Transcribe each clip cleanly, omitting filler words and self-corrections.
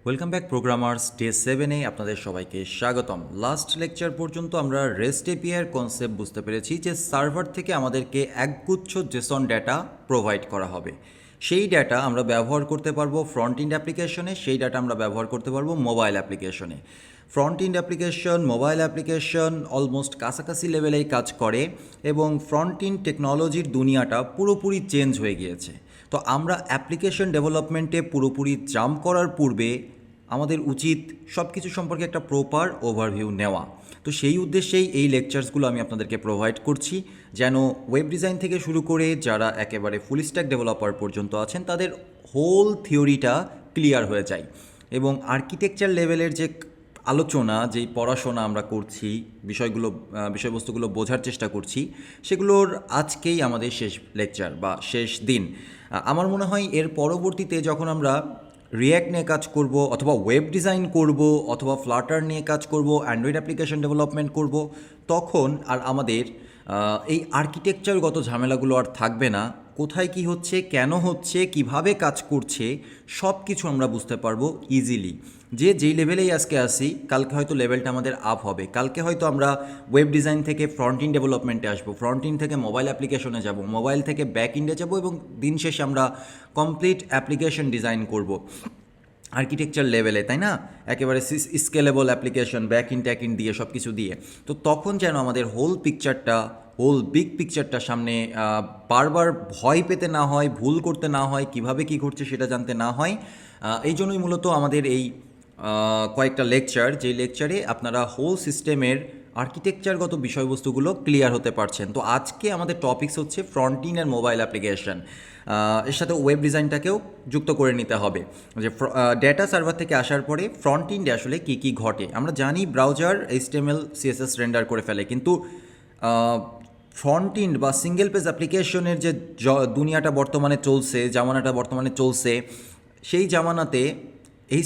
Welcome back programmers day 7-এ আপনাদের সবাইকে স্বাগতম। লাস্ট লেকচার পর্যন্ত আমরা রেস্ট এপিআইয়ের কনসেপ্ট বুঝতে পেরেছি যে সার্ভার থেকে আমাদেরকে একগুচ্ছ জেসন ডেটা প্রোভাইড করা হবে। সেই ডেটা আমরা ব্যবহার করতে পারবো ফ্রন্ট এন্ড অ্যাপ্লিকেশনে, সেই ডেটা আমরা ব্যবহার করতে পারবো মোবাইল অ্যাপ্লিকেশনে। Front end application, mobile application almost কাছাকাছি লেভেলেই কাজ করে এবং ফ্রন্ট এন্ড টেকনোলজির দুনিয়াটা পুরোপুরি চেঞ্জ হয়ে গিয়েছে। তো আমরা অ্যাপ্লিকেশন ডেভেলপমেন্টে পুরোপুরি জাম্প করার পূর্বে আমাদের উচিত সব কিছু সম্পর্কে একটা প্রপার ওভারভিউ নেওয়া। তো সেই উদ্দেশ্যেই এই লেকচার্সগুলো আমি আপনাদেরকে প্রোভাইড করছি, যেন ওয়েব ডিজাইন থেকে শুরু করে যারা একেবারে ফুল স্ট্যাক ডেভেলপার পর্যন্ত আছেন তাদের হোল থিওরিটা ক্লিয়ার হয়ে যায়। এবং আর্কিটেকচার লেভেলের যে আলোচনা, যেই পড়াশোনা আমরা করছি, বিষয়বস্তুগুলো বোঝার চেষ্টা করছি, সেগুলোর আজকেই আমাদের শেষ লেকচার বা শেষ দিন। আমার মনে হয় এর পরবর্তীতে যখন আমরা রিয়্যাক্ট নিয়ে কাজ করব, অথবা ওয়েব ডিজাইন করব, অথবা ফ্লাটার নিয়ে কাজ করব, অ্যান্ড্রয়েড অ্যাপ্লিকেশন ডেভেলপমেন্ট করব, তখন আর আমাদের এই আর্কিটেকচারগত ঝামেলাগুলো আর থাকবে না। কোথায় কি হচ্ছে, কেন হচ্ছে, কিভাবে কাজ করছে, সব কিছু আমরা বুঝতে পারবো ইজিলি। যেই লেভেলেই আজকে আসি, কালকে হয়তো লেভেলটা আমাদের আপ হবে। কালকে হয়তো আমরা ওয়েব ডিজাইন থেকে ফ্রন্ট এন্ড ডেভেলপমেন্টে আসবো, ফ্রন্ট এন্ড থেকে মোবাইল অ্যাপ্লিকেশনে যাব, মোবাইল থেকে ব্যাক এন্ডে যাব, এবং দিন শেষে আমরা কমপ্লিট অ্যাপ্লিকেশন ডিজাইন করব আর্কিটেকচার লেভেলে, তাই না? একেবারে স্কেলেবল অ্যাপ্লিকেশন, ব্যাক ইন ট্যাক ইন দিয়ে সব কিছু দিয়ে। তো তখন যেন আমাদের হোল বিগ পিকচারটা সামনে বারবার ভয় পেতে না হয়, ভুল করতে না হয়, কিভাবে কি ঘটছে সেটা জানতে না হয়। এই জন্যই মূলত আমাদের এই কয়েকটা লেকচার, যেই লেকচারে আপনারা হোল সিস্টেমের আর্কিটেকচারগত বিষয়বস্তুগুলো ক্লিয়ার হতে পারছেন। তো আজকে আমাদের টপিকস হচ্ছে ফ্রন্ট এন্ড আর মোবাইল অ্যাপ্লিকেশন। এর সাথে ওয়েব ডিজাইনটাকেও যুক্ত করে নিতে হবে। যে ডেটা সার্ভার থেকে আসার পরে ফ্রন্ট এন্ডে আসলে কী কী ঘটে। আমরা জানি ব্রাউজার HTML CSS রেন্ডার করে ফেলে, কিন্তু ফ্রন্ট এন্ড বা সিঙ্গেল পেজ অ্যাপ্লিকেশনের যে দুনিয়াটা বর্তমানে চলছে, জামানাটা বর্তমানে চলছে, সেই জামানাতে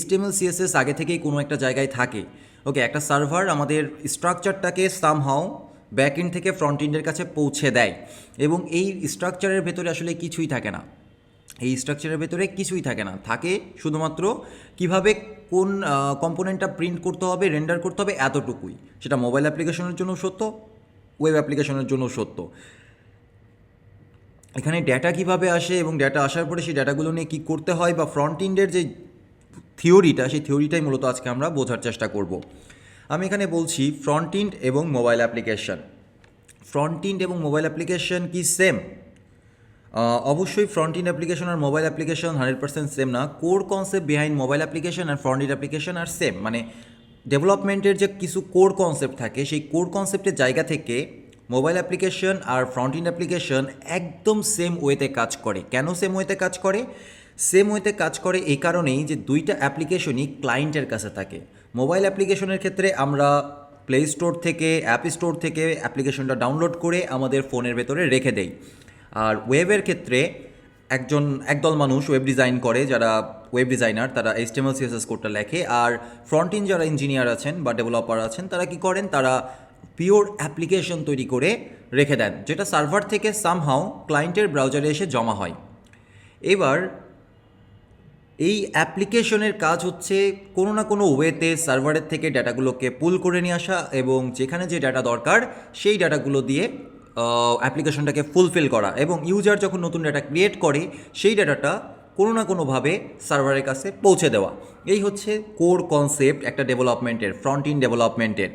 HTML CSS আগে থেকেই কোনো একটা জায়গায় থাকে। ওকে, একটা সার্ভার আমাদের স্ট্রাকচারটাকে সামহাও ব্যাক এন্ড থেকে ফ্রন্ট এন্ডের কাছে পৌঁছে দেয়, এবং এই স্ট্রাকচারের ভেতরে আসলে কিছুই থাকে না। এই স্ট্রাকচারের ভেতরে কিছুই থাকে না, থাকে শুধুমাত্র কিভাবে কোন কম্পোনেন্টটা প্রিন্ট করতে হবে, রেন্ডার করতে হবে, এতটুকুই। সেটা মোবাইল অ্যাপ্লিকেশনের জন্য সত্য, ওয়েব অ্যাপ্লিকেশনের জন্য সত্য। এখানে ডেটা কিভাবে আসে এবং ডেটা আসার পরে সেই ডেটাগুলো নিয়ে কী করতে হয়, বা ফ্রন্ট এন্ডের যে থিওরিটা, সেই থিওরিটাই মূলত আজকে আমরা বোঝার চেষ্টা করব। আমি এখানে বলছি ফ্রন্ট এন্ড এবং মোবাইল অ্যাপ্লিকেশন। ফ্রন্ট এন্ড এবং মোবাইল অ্যাপ্লিকেশন কি সেম? অবশ্যই ফ্রন্ট এন্ড অ্যাপ্লিকেশন আর মোবাইল অ্যাপ্লিকেশন 100% সেম না। Core concept behind mobile application আর ফ্রন্ট এন্ড অ্যাপ্লিকেশন আর সেম। মানে ডেভেলপমেন্টের যে কিছু কোর কনসেপ্ট থাকে, সেই কোর কনসেপ্টের জায়গা থেকে মোবাইল অ্যাপ্লিকেশন আর ফ্রন্ট এন্ড অ্যাপ্লিকেশন একদম সেম ওয়েতে কাজ করে। কেন সেম ওয়েতে কাজ করে? সেম ওয়েতে কাজ করে এই কারণেই যে দুইটা অ্যাপ্লিকেশনই ক্লায়েন্টের কাছে থাকে। মোবাইল অ্যাপ্লিকেশনের ক্ষেত্রে আমরা প্লে স্টোর থেকে, অ্যাপ স্টোর থেকে অ্যাপ্লিকেশনটা ডাউনলোড করে আমাদের ফোনের ভেতরে রেখে দেই। আর ওয়েবের ক্ষেত্রে একদল মানুষ ওয়েব ডিজাইন করে, যারা ওয়েব ডিজাইনার, তারা HTML CSS কোডটা লেখে। আর ফ্রন্ট এন্ড যারা ইঞ্জিনিয়ার আছেন বা ডেভেলপার আছেন, তারা কি করেন, তারা পিওর অ্যাপ্লিকেশন তৈরি করে রেখে দেন, যেটা সার্ভার থেকে সামহাও ক্লায়েন্টের ব্রাউজারে এসে জমা হয়। এবার এই অ্যাপ্লিকেশনের কাজ হচ্ছে কোনো না কোনো ওয়েতে সার্ভারের থেকে ডাটাগুলোকে পুল করে নিয়ে আসা, এবং যেখানে যে ডাটা দরকার সেই ডাটাগুলো দিয়ে অ্যাপ্লিকেশনটাকে ফুলফিল করা, এবং ইউজার যখন নতুন ডাটা ক্রিয়েট করে সেই ডাটাটা কোনো না কোনোভাবে সার্ভারের কাছে পৌঁছে দেওয়া। এই হচ্ছে কোর কনসেপ্ট একটা ডেভেলপমেন্টের, ফ্রন্ট এন্ড ডেভেলপমেন্টের।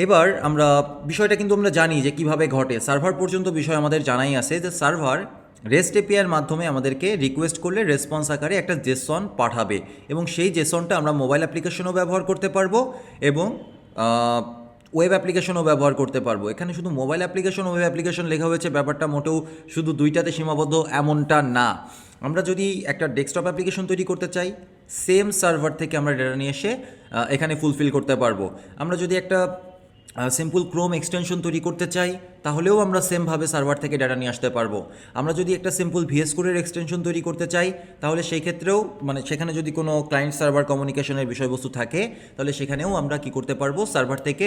এবার বিষয়টা কিন্তু আমরা জানি যে কিভাবে ঘটে। সার্ভার পর্যন্ত বিষয় আমাদের জানাই আছে যে সার্ভার রেস্ট এপিআইয়ের মাধ্যমে আমাদেরকে রিকোয়েস্ট করলে রেসপন্স আকারে একটা জেসন পাঠাবে, এবং সেই জেসনটা আমরা মোবাইল অ্যাপ্লিকেশনও ব্যবহার করতে পারবো এবং ওয়েব অ্যাপ্লিকেশনও ব্যবহার করতে পারবো। এখানে শুধু মোবাইল অ্যাপ্লিকেশন, ওয়েব অ্যাপ্লিকেশন লেখা হয়েছে, ব্যাপারটা মোটেও শুধু দুইটাতে সীমাবদ্ধ এমনটা না। আমরা যদি একটা ডেস্কটপ অ্যাপ্লিকেশন তৈরি করতে চাই, সেম সার্ভার থেকে আমরা ডেটা নিয়ে এসে এখানে ফুলফিল করতে পারবো। আমরা যদি একটা সিম্পল ক্রোম এক্সটেনশন তৈরি করতে চাই, তাহলেও আমরা সেমভাবে সার্ভার থেকে ডাটা নিয়ে আসতে পারবো। আমরা যদি একটা সিম্পল VS কোডের এক্সটেনশন তৈরি করতে চাই, তাহলে সেই ক্ষেত্রেও সেখানে যদি কোনো ক্লায়েন্ট সার্ভার কমিউনিকেশনের বিষয়বস্তু থাকে, তাহলে সেখানেও আমরা কি করতে পারবো, সার্ভার থেকে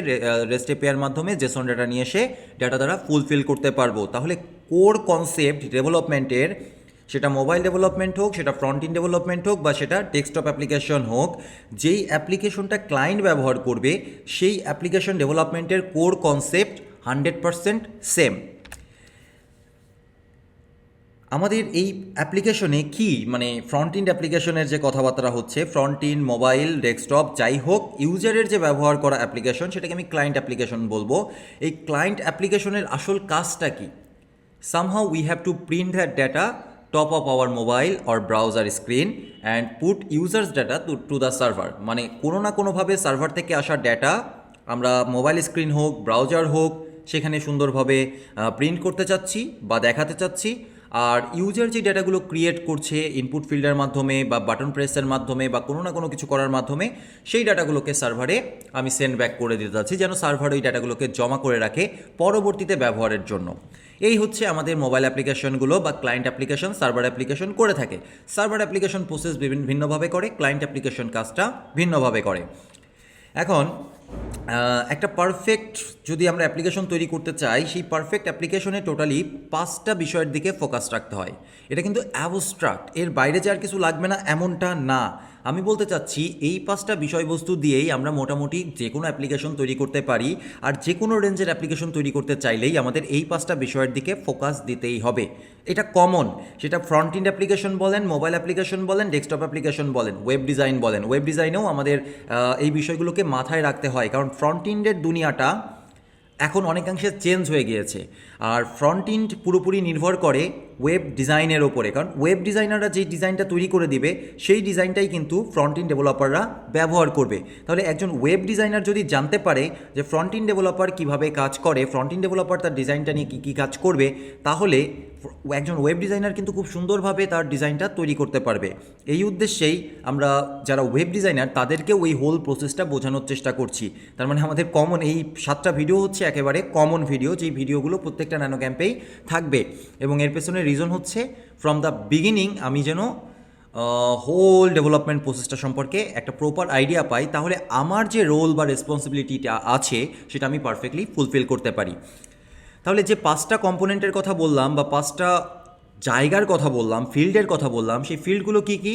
রেস্ট এপিআইয়ের মাধ্যমে জেসন ডাটা নিয়ে এসে ডাটা দ্বারা ফুলফিল করতে পারবো। তাহলে কোর কনসেপ্ট ডেভেলপমেন্টের সেটা মোবাইল ডেভেলপমেন্ট হোক, সেটা ফ্রন্ট ইন ডেভেলপমেন্ট হোক, বা সেটা ডেস্কটপ অ্যাপ্লিকেশন হোক, যেই অ্যাপ্লিকেশনটা ক্লায়েন্ট ব্যবহার করবে সেই অ্যাপ্লিকেশন ডেভেলপমেন্টের কোর কনসেপ্ট 100% সেম। আমাদের এই অ্যাপ্লিকেশনে কি মানে ফ্রন্ট ইন্ড অ্যাপ্লিকেশনের যে কথাবার্তা হচ্ছে, ফ্রন্ট ইন্ড মোবাইল ডেস্কটপ যাই হোক, ইউজারের যে ব্যবহার করা অ্যাপ্লিকেশন সেটাকে আমি ক্লায়েন্ট অ্যাপ্লিকেশন বলবো। এই ক্লায়েন্ট অ্যাপ্লিকেশনের আসল কাজটা কি? somehow we have to print that data top of our mobile or browser screen and put users data to the server। মানে কোনো না কোনোভাবে সার্ভার থেকে আসা ডেটা আমরা মোবাইল স্ক্রিন হোক, ব্রাউজার হোক, সেখানে সুন্দরভাবে প্রিন্ট করতে চাচ্ছি বা দেখাতে চাচ্ছি। আর ইউজার যে ডেটাগুলো ক্রিয়েট করছে ইনপুট ফিল্ডের মাধ্যমে বা বাটন প্রেসের মাধ্যমে বা কোনো না কোনো কিছু করার মাধ্যমে, সেই ডাটাগুলোকে সার্ভারে আমি সেন্ড ব্যাক করে দিতে চাচ্ছি, যেন সার্ভার ওই ডাটাগুলোকে জমা করে রাখে পরবর্তীতে ব্যবহারের জন্য। এই হচ্ছে আমাদের মোবাইল অ্যাপ্লিকেশনগুলো বা ক্লায়েন্ট অ্যাপ্লিকেশন, সার্ভার অ্যাপ্লিকেশন করে থাকে। সার্ভার অ্যাপ্লিকেশন প্রসেস ভিন্নভাবে করে, ক্লায়েন্ট অ্যাপ্লিকেশন কাজটা ভিন্নভাবে করে। এখন একটা পারফেক্ট যদি আমরা অ্যাপ্লিকেশন তৈরি করতে চাই, সেই পারফেক্ট অ্যাপ্লিকেশনে টোটালি 5টা বিষয়ের দিকে ফোকাস রাখতে হয়। এটা কিন্তু অ্যাবস্ট্রাক্ট, এর বাইরে যে আর কিছু লাগবে না এমনটা না। আমি বলতে চাচ্ছি এই 5টা বিষয়বস্তু দিয়েই আমরা মোটামুটি যে কোনো অ্যাপ্লিকেশন তৈরি করতে পারি। আর যে কোনো রেঞ্জের অ্যাপ্লিকেশন তৈরি করতে চাইলেই আমাদের এই 5টা বিষয়ের দিকে ফোকাস দিতেই হবে। এটা কমন, সেটা ফ্রন্ট ইন্ড অ্যাপ্লিকেশন বলেন, মোবাইল অ্যাপ্লিকেশন বলেন, ডেস্কটপ অ্যাপ্লিকেশন বলেন, ওয়েব ডিজাইন বলেন। ওয়েব ডিজাইনেও আমাদের এই বিষয়গুলোকে মাথায় রাখতে হয়, কারণ ফ্রন্ট ইন্ডের দুনিয়াটা এখন অনেকাংশে চেঞ্জ হয়ে গিয়েছে। আর ফ্রন্ট ইন্ড পুরোপুরি নির্ভর করে ওয়েব ডিজাইনের ওপরে, কারণ ওয়েব ডিজাইনাররা যেই ডিজাইনটা তৈরি করে দিবে সেই ডিজাইনটাই কিন্তু ফ্রন্ট ইন্ড ডেভেলপাররা ব্যবহার করবে। তাহলে একজন ওয়েব ডিজাইনার যদি জানতে পারে যে ফ্রন্ট ইন্ড ডেভেলপার কীভাবে কাজ করে, ফ্রন্ট ইন্ড ডেভেলপার তার ডিজাইনটা নিয়ে কী কী কাজ করবে, তাহলে একজন ওয়েব ডিজাইনার কিন্তু খুব সুন্দরভাবে তার ডিজাইনটা তৈরি করতে পারবে। এই উদ্দেশ্যেই আমরা যারা ওয়েব ডিজাইনার তাদেরকেও ওই হোল প্রসেসটা বোঝানোর চেষ্টা করছি। তার মানে আমাদের কমন এই 7টা ভিডিও হচ্ছে একেবারে কমন ভিডিও, যেই ভিডিওগুলো প্রত্যেকটা ন্যানো ক্যাম্পেই থাকবে। এবং এর পেছনে রিজন হচ্ছে ফ্রম দ্য বিগিনিং আমি যেন হোল ডেভেলপমেন্ট প্রসেসটা সম্পর্কে একটা প্রপার আইডিয়া পাই, তাহলে আমার যে রোল বা রেসপন্সিবিলিটিটা আছে সেটা আমি পারফেক্টলি ফুলফিল করতে পারি। তাহলে যে 5টা কম্পোনেন্টের কথা বললাম বা 5টা জায়গার কথা বললাম, ফিল্ডের কথা বললাম, সেই ফিল্ডগুলো কী কী?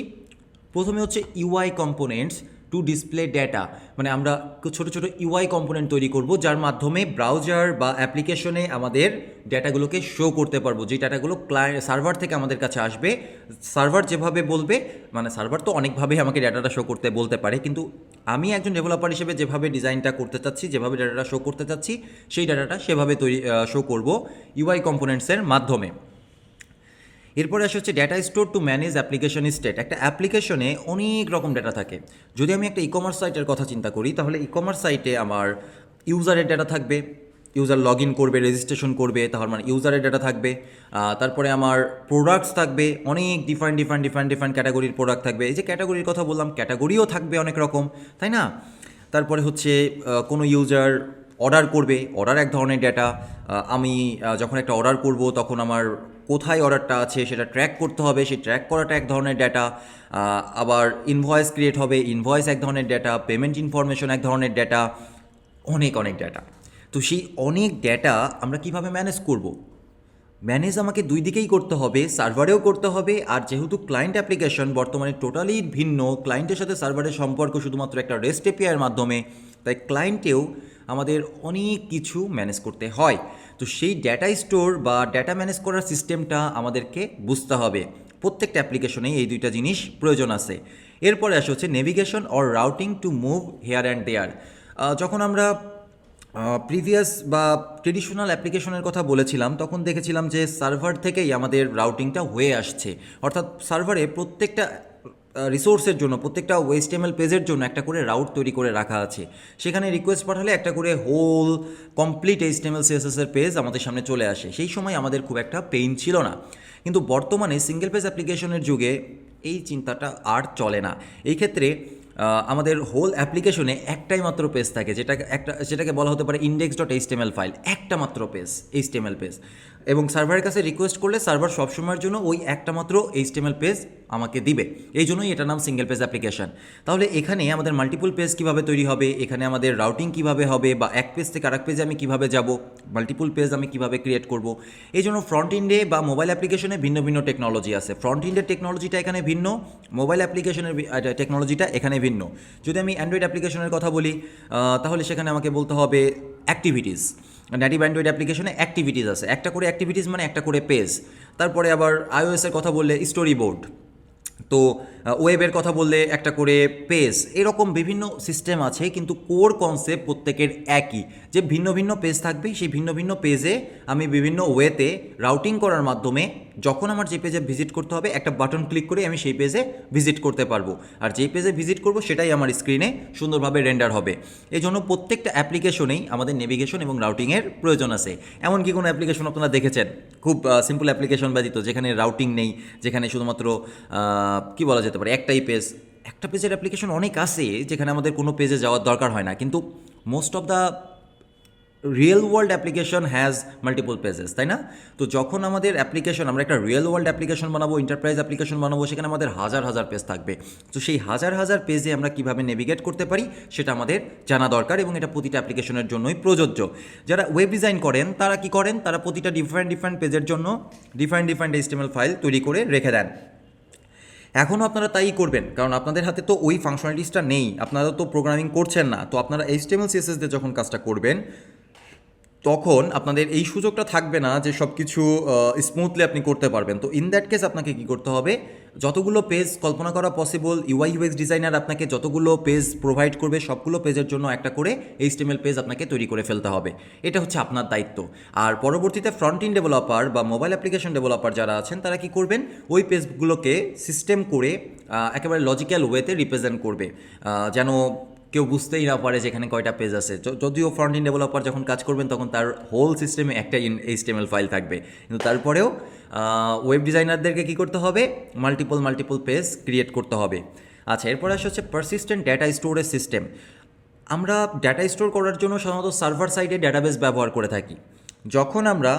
প্রথমে হচ্ছে UI components to display data. মানে আমরা ছোটো ছোটো ইউআই কম্পোনেন্ট তৈরি করব, যার মাধ্যমে ব্রাউজার বা অ্যাপ্লিকেশনে আমাদের ডেটাগুলোকে শো করতে পারবো। যে ডেটাগুলো সার্ভার থেকে আমাদের কাছে আসবে, সার্ভার যেভাবে বলবে, মানে সার্ভার তো অনেকভাবেই আমাকে ডেটাটা শো করতে বলতে পারে, কিন্তু আমি একজন ডেভেলপার হিসেবে যেভাবে ডিজাইনটা করতে চাচ্ছি, যেভাবে ডেটাটা শো করতে চাচ্ছি, সেই ডেটাটা সেভাবে শো করব ইউআই কম্পোনেন্টসের মাধ্যমে। এরপরে আসে হচ্ছে data store to manage application state. একটা অ্যাপ্লিকেশনে অনেক রকম ডেটা থাকে। যদি আমি একটা ই কমার্স সাইটের কথা চিন্তা করি, তাহলে ই কমার্স সাইটে আমার ইউজারের ডেটা থাকবে, ইউজার লগ ইন করবে, রেজিস্ট্রেশন করবে, তাহলে মানে ইউজারের ডেটা থাকবে। তারপরে আমার প্রোডাক্টস থাকবে, অনেক ডিফারেন্ট ক্যাটাগরির প্রোডাক্ট থাকবে। এই যে ক্যাটাগরির কথা বললাম, ক্যাটাগরিও থাকবে অনেক রকম, তাই না? তারপরে হচ্ছে কোনো ইউজার অর্ডার করবে, অর্ডার এক ধরনের ডেটা। আমি যখন একটা অর্ডার করব তখন আমার কোথায় অর্ডারটা আছে সেটা ট্র্যাক করতে হবে, সেই ট্র্যাক করাটা এক ধরনের ডেটা। আবার ইনভয়েস ক্রিয়েট হবে, ইনভয়েস এক ধরনের ডেটা, পেমেন্ট ইনফরমেশন এক ধরনের ডেটা, অনেক ডেটা। তো সেই অনেক ডেটা আমরা কিভাবে ম্যানেজ করব? ম্যানেজ আমাকে দুই দিকেই করতে হবে, সার্ভারেও করতে হবে। আর যেহেতু ক্লায়েন্ট অ্যাপ্লিকেশন বর্তমানে টোটালি ভিন্ন, ক্লায়েন্টের সাথে সার্ভারের সম্পর্ক শুধুমাত্র একটা রেস্ট এপিআইয়ের মাধ্যমে, তাই ক্লায়েন্টেও আমাদের অনেক কিছু ম্যানেজ করতে হয়। তো সেই ডেটা স্টোর বা ডেটা ম্যানেজ করার সিস্টেমটা আমাদেরকে বুঝতে হবে। প্রত্যেকটা অ্যাপ্লিকেশনেই এই দুইটা জিনিস প্রয়োজন আছে। এরপরে আসে হচ্ছে navigation or routing to move here and there. যখন আমরা প্রিভিয়াস বা ট্রেডিশনাল অ্যাপ্লিকেশনের কথা বলেছিলাম, তখন দেখেছিলাম যে সার্ভার থেকেই আমাদের রাউটিংটা হয়ে আসছে। অর্থাৎ সার্ভারে প্রত্যেকটা রিসোর্সের জন্য, প্রত্যেকটা ওয়েস্টেমেল পেজের জন্য একটা করে রাউট তৈরি করে রাখা আছে। সেখানে রিকোয়েস্ট পাঠালে একটা করে হোল কমপ্লিট এইচটিএমএল সিএসএসের পেজ আমাদের সামনে চলে আসে। সেই সময় আমাদের খুব একটা পেইন ছিল না। কিন্তু বর্তমানে সিঙ্গেল পেজ অ্যাপ্লিকেশনের যুগে এই চিন্তাটা আর চলে না। এই ক্ষেত্রে আমাদের হোল অ্যাপ্লিকেশনে একটাই মাত্র পেজ থাকে, যেটাকে বলা হতে পারে index.html ফাইল, একটা মাত্র পেজ, এইচটিএমএল পেজ। এবং সার্ভারের কাছে রিকোয়েস্ট করলে সার্ভার সবসময়ের জন্য ওই একটা মাত্র এইচটিএমএল পেজ আমাকে দিবে, এই জন্যই এটার নাম সিঙ্গেল পেজ অ্যাপ্লিকেশন। তাহলে এখানে আমাদের মাল্টিপল পেজ কীভাবে তৈরি হবে, এখানে আমাদের রাউটিং কীভাবে হবে, বা এক পেজ থেকে আরেক পেজে আমি কীভাবে যাব, মাল্টিপল পেজ আমি কীভাবে ক্রিয়েট করব, এই জন্য ফ্রন্ট এন্ডে বা মোবাইল অ্যাপ্লিকেশনে ভিন্ন ভিন্ন টেকনোলজি আছে। ফ্রন্ট এন্ডের টেকনোলজিটা এখানে ভিন্ন, মোবাইল অ্যাপ্লিকেশনের টেকনোলজিটা এখানে ভিন্ন। যদি আমি অ্যান্ড্রয়েড অ্যাপ্লিকেশনের কথা বলি তাহলে সেখানে আমাকে বলতে হবে অ্যাক্টিভিটিস। নেটিভ অ্যান্ড্রয়েড অ্যাপ্লিকেশনে অ্যাক্টিভিটিস আছে, একটা করে অ্যাক্টিভিটিস মানে একটা করে পেজ। তারপরে আবার আইওএসের কথা বললে স্টোরি বোর্ড, তো ওয়েবের কথা বললে একটা করে পেজ, এরকম বিভিন্ন সিস্টেম আছে, কিন্তু কোর কনসেপ্ট প্রত্যেকের একই, যে ভিন্ন ভিন্ন পেজ থাকবে। সেই ভিন্ন ভিন্ন পেজে আমি বিভিন্ন ওয়েতে রাউটিং করার মাধ্যমে যখন আমার যে পেজে ভিজিট করতে হবে একটা বাটন ক্লিক করে আমি সেই পেজে ভিজিট করতে পারবো, আর যেই পেজে ভিজিট করব সেটাই আমার স্ক্রিনে সুন্দরভাবে রেন্ডার হবে। এই জন্য প্রত্যেকটা অ্যাপ্লিকেশনেই আমাদের নেভিগেশন এবং রাউটিংয়ের প্রয়োজন আছে। এমনকি কোনো অ্যাপ্লিকেশন আপনারা দেখেছেন খুব সিম্পল অ্যাপ্লিকেশন ব্যতীত যেখানে রাউটিং নেই, যেখানে শুধুমাত্র কি বলা যেতে পারে একটাই পেজ। একটা পেজের অ্যাপ্লিকেশন অনেক আছে যেখানে আমাদের কোনো পেজে যাওয়ার দরকার হয় না, কিন্তু most of the real world application has multiple pages, তাই না? তো যখন আমাদের অ্যাপ্লিকেশন, আমরা একটা রিয়েল ওয়ার্ল্ড অ্যাপ্লিকেশন বানাবো, এন্টারপ্রাইজ অ্যাপ্লিকেশন বানাবো, সেখানে আমাদের হাজার হাজার পেজ থাকবে। তো সেই হাজার হাজার পেজে আমরা কীভাবে নেভিগেট করতে পারি সেটা আমাদের জানা দরকার, এবং এটা প্রতিটা অ্যাপ্লিকেশনের জন্যই প্রযোজ্য। যারা ওয়েব ডিজাইন করেন তারা কি করেন, তারা প্রতিটা ডিফারেন্ট পেজের জন্য ডিফারেন্ট HTML ফাইল তৈরি করে রেখে দেন। এখনও আপনারা তাই করবেন, কারণ আপনাদের হাতে তো ওই ফাংশনালিটিসটা নেই, আপনারা তো প্রোগ্রামিং করছেন না। তো আপনারা HTML CSS দিয়ে যখন কাজটা করবেন তখন আপনাদের এই সুযোগটা থাকবে না যে সব কিছু স্মুথলি আপনি করতে পারবেন। তো ইন দ্যাট কেস আপনাকে কী করতে হবে, যতগুলো পেজ কল্পনা করা পসিবল, UI/UX ডিজাইনার আপনাকে যতগুলো পেজ প্রোভাইড করবে সবগুলো পেজের জন্য একটা করে HTML পেজ আপনাকে তৈরি করে ফেলতে হবে। এটা হচ্ছে আপনার দায়িত্ব। আর পরবর্তীতে ফ্রন্ট এন্ড ডেভেলপার বা মোবাইল অ্যাপ্লিকেশন ডেভেলপার যারা আছেন তারা কি করবেন, ওই পেজগুলোকে সিস্টেম করে একেবারে লজিক্যাল ওয়েতে রিপ্রেজেন্ট করবে, যেন কেউ বুঝতেই না পারে যে এখানে কয়টা পেজ আছে। যদিও ফ্রন্ট এন্ড ডেভেলপার যখন কাজ করবেন তখন তার হোল সিস্টেমে একটা HTML ফাইল থাকবে, কিন্তু তারপরেও ওয়েব ডিজাইনারদেরকে কী করতে হবে, মাল্টিপল পেজ ক্রিয়েট করতে হবে। আচ্ছা, এরপর আসে হচ্ছে পারসিস্টেন্ট ডেটা স্টোরেজ সিস্টেম। আমরা ডেটা স্টোর করার জন্য সাধারণত সার্ভার সাইডে ডেটাবেস ব্যবহার করে থাকি। যখন আমরা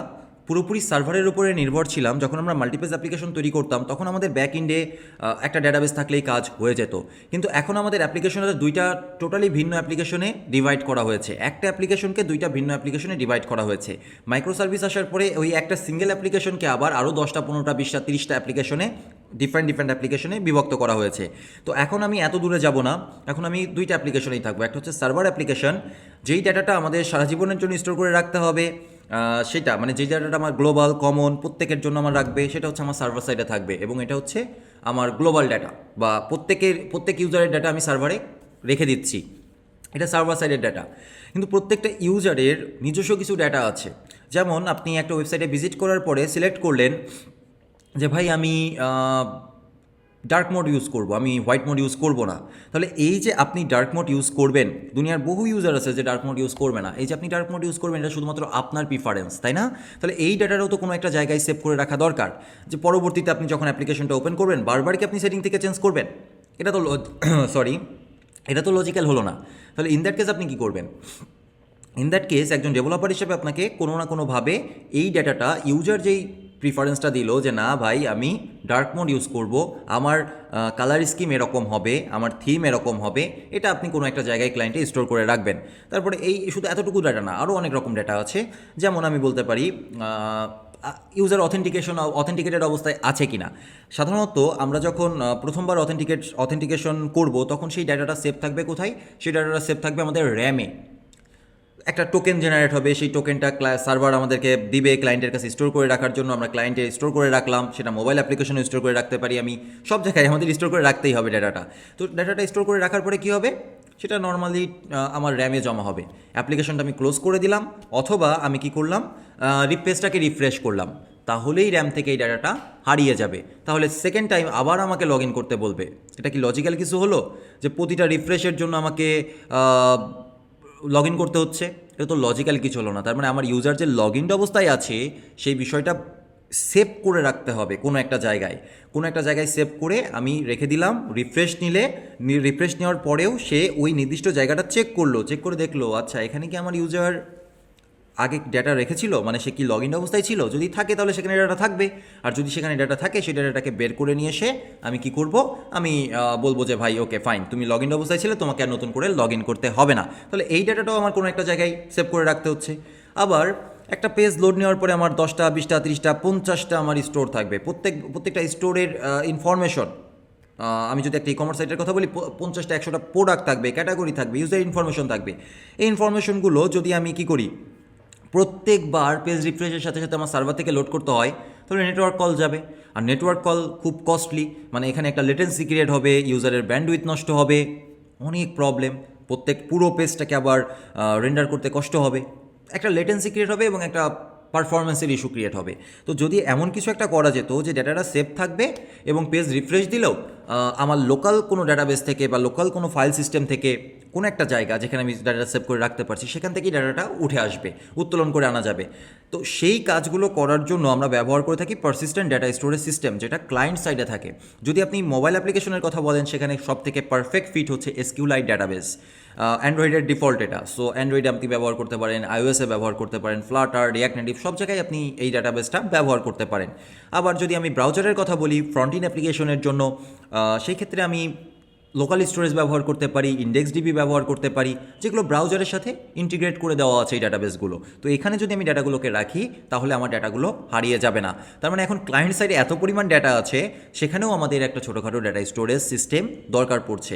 পুরোপুরি সার্ভারের উপরে নির্ভর ছিলাম, যখন আমরা মাল্টিপেজ অ্যাপ্লিকেশন তৈরি করতাম তখন আমাদের ব্যাক এন্ডে একটা ডেটাবেস থাকলেই কাজ হয়ে যেত। কিন্তু এখন আমাদের অ্যাপ্লিকেশনটা দুইটা টোটালি ভিন্ন অ্যাপ্লিকেশনে ডিভাইড করা হয়েছে, একটা অ্যাপ্লিকেশনকে দুইটা ভিন্ন অ্যাপ্লিকেশনে ডিভাইড করা হয়েছে। মাইক্রো সার্ভিস আসার পরে ওই একটা সিঙ্গেল অ্যাপ্লিকেশনকে আবার আরও 10টা 15টা 20টা 30টা অ্যাপ্লিকেশনে ডিফারেন্ট অ্যাপ্লিকেশনে বিভক্ত করা হয়েছে। তো এখন আমি এত দূরে যাব না, এখন আমি দুইটা অ্যাপ্লিকেশনেই থাকবো। একটা হচ্ছে সার্ভার অ্যাপ্লিকেশন, যেই ডাটাটা আমাদের সারা জীবনের জন্য স্টোর করে রাখতে হবে, সেটা মানে যে ডাটাটা আমার গ্লোবাল কমন প্রত্যেকের জন্য আমার রাখবে, সেটা হচ্ছে আমার সার্ভার সাইডে থাকবে, এবং এটা হচ্ছে আমার গ্লোবাল ডাটা বা প্রত্যেক ইউজারের ডাটা আমি সার্ভারে রেখে দিচ্ছি, এটা সার্ভার সাইডের ডাটা। কিন্তু প্রত্যেকটা ইউজারের নিজস্ব কিছু ডাটা আছে। যেমন আপনি একটা ওয়েবসাইটে ভিজিট করার পরে সিলেক্ট করলেন যে ভাই আমি ডার্ক মোড ইউজ করব, আমি হোয়াইট মোড ইউজ করব না। তাহলে এই যে আপনি ডার্ক মোড ইউজ করবেন, দুনিয়ার বহু ইউজার আছে যে ডার্ক মোড ইউজ করবে না, এই যে আপনি ডার্ক মোড ইউজ করবেন এটা শুধুমাত্র আপনার প্রিফারেন্স, তাই না? তাহলে এই ডাটাটাও তো কোনো একটা জায়গায় সেভ করে রাখা দরকার, যে পরবর্তীতে আপনি যখন অ্যাপ্লিকেশনটা ওপেন করবেন বারবার কি আপনি সেটিং থেকে চেঞ্জ করবেন? এটা তো এটা তো লজিক্যাল হলো না। তাহলে ইন দ্যাট কেস আপনি কী করবেন? ইন দ্যাট কেস একজন ডেভেলপার হিসেবে আপনাকে কোনো না কোনোভাবে এই ডাটাটা, ইউজার যেই প্রিফারেন্সটা দিল যে না ভাই আমি ডার্ক মোড ইউজ করব, আমার কালার স্কিম এরকম হবে, আমার থিম এরকম হবে, এটা আপনি কোনো একটা জায়গায় ক্লায়েন্টে স্টোর করে রাখবেন। তারপরে এই শুধু এতটুকু ডাটা না, আরও অনেক রকম ডাটা আছে। যেমন আমি বলতে পারি ইউজার অথেন্টিকেটেড অবস্থায় আছে কি না। সাধারণত আমরা যখন প্রথমবার অথেন্টিকেশন করব তখন সেই ডাটাটা সেভ থাকবে কোথায়? সেই ডাটাটা সেভ থাকবে আমাদের র্যামে। একটা টোকেন জেনারেট হবে, সেই টোকেনটা সার্ভার আমাদেরকে দিবে ক্লায়েন্টের কাছে স্টোর করে রাখার জন্য, আমরা ক্লায়েন্টে স্টোর করে রাখলাম, সেটা মোবাইল অ্যাপ্লিকেশনে স্টোর করে রাখতে পারি, আমি সব জায়গায় আমাদের স্টোর করে রাখতেই হবে ডাটাটা। তো ডাটাটা স্টোর করে রাখার পরে কী হবে, সেটা নর্মালি আমার র্যামে জমা হবে। অ্যাপ্লিকেশনটা আমি ক্লোজ করে দিলাম, অথবা আমি কি করলাম, পেজটাকে রিফ্রেশ করলাম, তাহলেই র্যাম থেকে এই ডাটাটা হারিয়ে যাবে। তাহলে সেকেন্ড টাইম আবার আমাকে লগ ইন করতে বলবে। এটা কি লজিক্যাল কিছু হলো যে প্রতিটা রিফ্রেশের জন্য আমাকে লগ ইন করতে হচ্ছে? এটা তো লজিক্যাল কিছু হলো না। তার মানে আমার ইউজার যে লগ ইন অবস্থায় আছে সেই বিষয়টা সেভ করে রাখতে হবে কোনো একটা জায়গায় সেভ করে আমি রেখে দিলাম। রিফ্রেশ নেওয়ার পরেও সে ওই নির্দিষ্ট জায়গাটা চেক করে দেখলো আচ্ছা এখানে কি আমার ইউজার আগে ডেটা রেখেছিল, মানে সে কি লগ ইন অবস্থায় ছিল, যদি থাকে তাহলে সেখানে ডাটা থাকবে, আর যদি সেখানে ডাটা থাকে সেই ডাটাটাকে বের করে নিয়ে এসে আমি কি করব, আমি বলবো যে ভাই ওকে ফাইন, তুমি লগ ইন অবস্থায় ছিলে, তোমাকে আর নতুন করে লগ ইন করতে হবে না। তাহলে এই ডাটাটাও আমার কোনো একটা জায়গায় সেভ করে রাখতে হচ্ছে। আবার একটা পেজ লোড নেওয়ার পরে আমার 10টা 20টা 30টা 50টা আমার স্টোর থাকবে, প্রত্যেকটা স্টোরের ইনফরমেশন, আমি যদি একটা ই কমার্স সাইটের কথা বলি, 50টা 100টা প্রোডাক্ট থাকবে, ক্যাটাগরি থাকবে, ইউজার ইনফরমেশন থাকবে। এই ইনফরমেশনগুলো যদি আমি কি করি, প্রত্যেকবার পেজ রিফ্রেশের সাথে সাথে আমার সার্ভার থেকে লোড করতে হয়, তাহলে নেটওয়ার্ক কল যাবে, আর নেটওয়ার্ক কল খুব কস্টলি, মানে এখানে একটা লেটেন্সি ক্রিয়েট হবে, ইউজারের ব্যান্ডউইথ নষ্ট হবে, অনেক প্রবলেম, পুরো পেজটাকে আবার রেন্ডার করতে কষ্ট হবে, একটা লেটেন্সি ক্রিয়েট হবে এবং একটা পারফরমেন্সের ইস্যু ক্রিয়েট হবে। তো যদি এমন কিছু একটা করা যেত যে ডাটাটা সেভ থাকবে এবং পেজ রিফ্রেশ দিলেও আমার লোকাল কোনো ডাটাবেস থেকে বা লোকাল কোনো ফাইল সিস্টেম থেকে কোনো একটা জায়গা যেখানে আমি ডাটা সেভ করে রাখতে পারছি, সেখান থেকেই ডাটাটা উঠে আসবে, উত্তোলন করে আনা যাবে। তো সেই কাজগুলো করার জন্য আমরা ব্যবহার করে থাকি পারসিস্টেন্ট ডাটা স্টোরেজ সিস্টেম, যেটা ক্লায়েন্ট সাইডে থাকে। যদি আপনি মোবাইল অ্যাপ্লিকেশনের কথা বলেন, সেখানে সব থেকে পারফেক্ট ফিট হচ্ছে এসকিউএলআইট ডাটাবেস। অ্যান্ড্রয়েডের ডিফল্ট এটা, সো অ্যান্ড্রয়েডে আপনি ব্যবহার করতে পারেন, আইওএসে ব্যবহার করতে পারেন, ফ্লাটার, রিয়াক্ট নেটিভ, সব জায়গায় আপনি এই ডাটাবেসটা ব্যবহার করতে পারেন। আবার যদি আমি ব্রাউজারের কথা বলি, ফ্রন্ট ইন অ্যাপ্লিকেশনের জন্য, সেই ক্ষেত্রে আমি লোকাল স্টোরেজ ব্যবহার করতে পারি, ইন্ডেক্স ডিবি ব্যবহার করতে পারি, যেগুলো ব্রাউজারের সাথে ইন্টিগ্রেট করে দেওয়া আছে এই ডাটাবেসগুলো। তো এখানে যদি আমি ডাটাগুলোকে রাখি, তাহলে আমার ডাটাগুলো হারিয়ে যাবে না। তার মানে এখন ক্লায়েন্ট সাইডে এত পরিমাণ ডাটা আছে, সেখানেও আমাদের একটা ছোটোখাটো ডাটা স্টোরেজ সিস্টেম দরকার পড়ছে,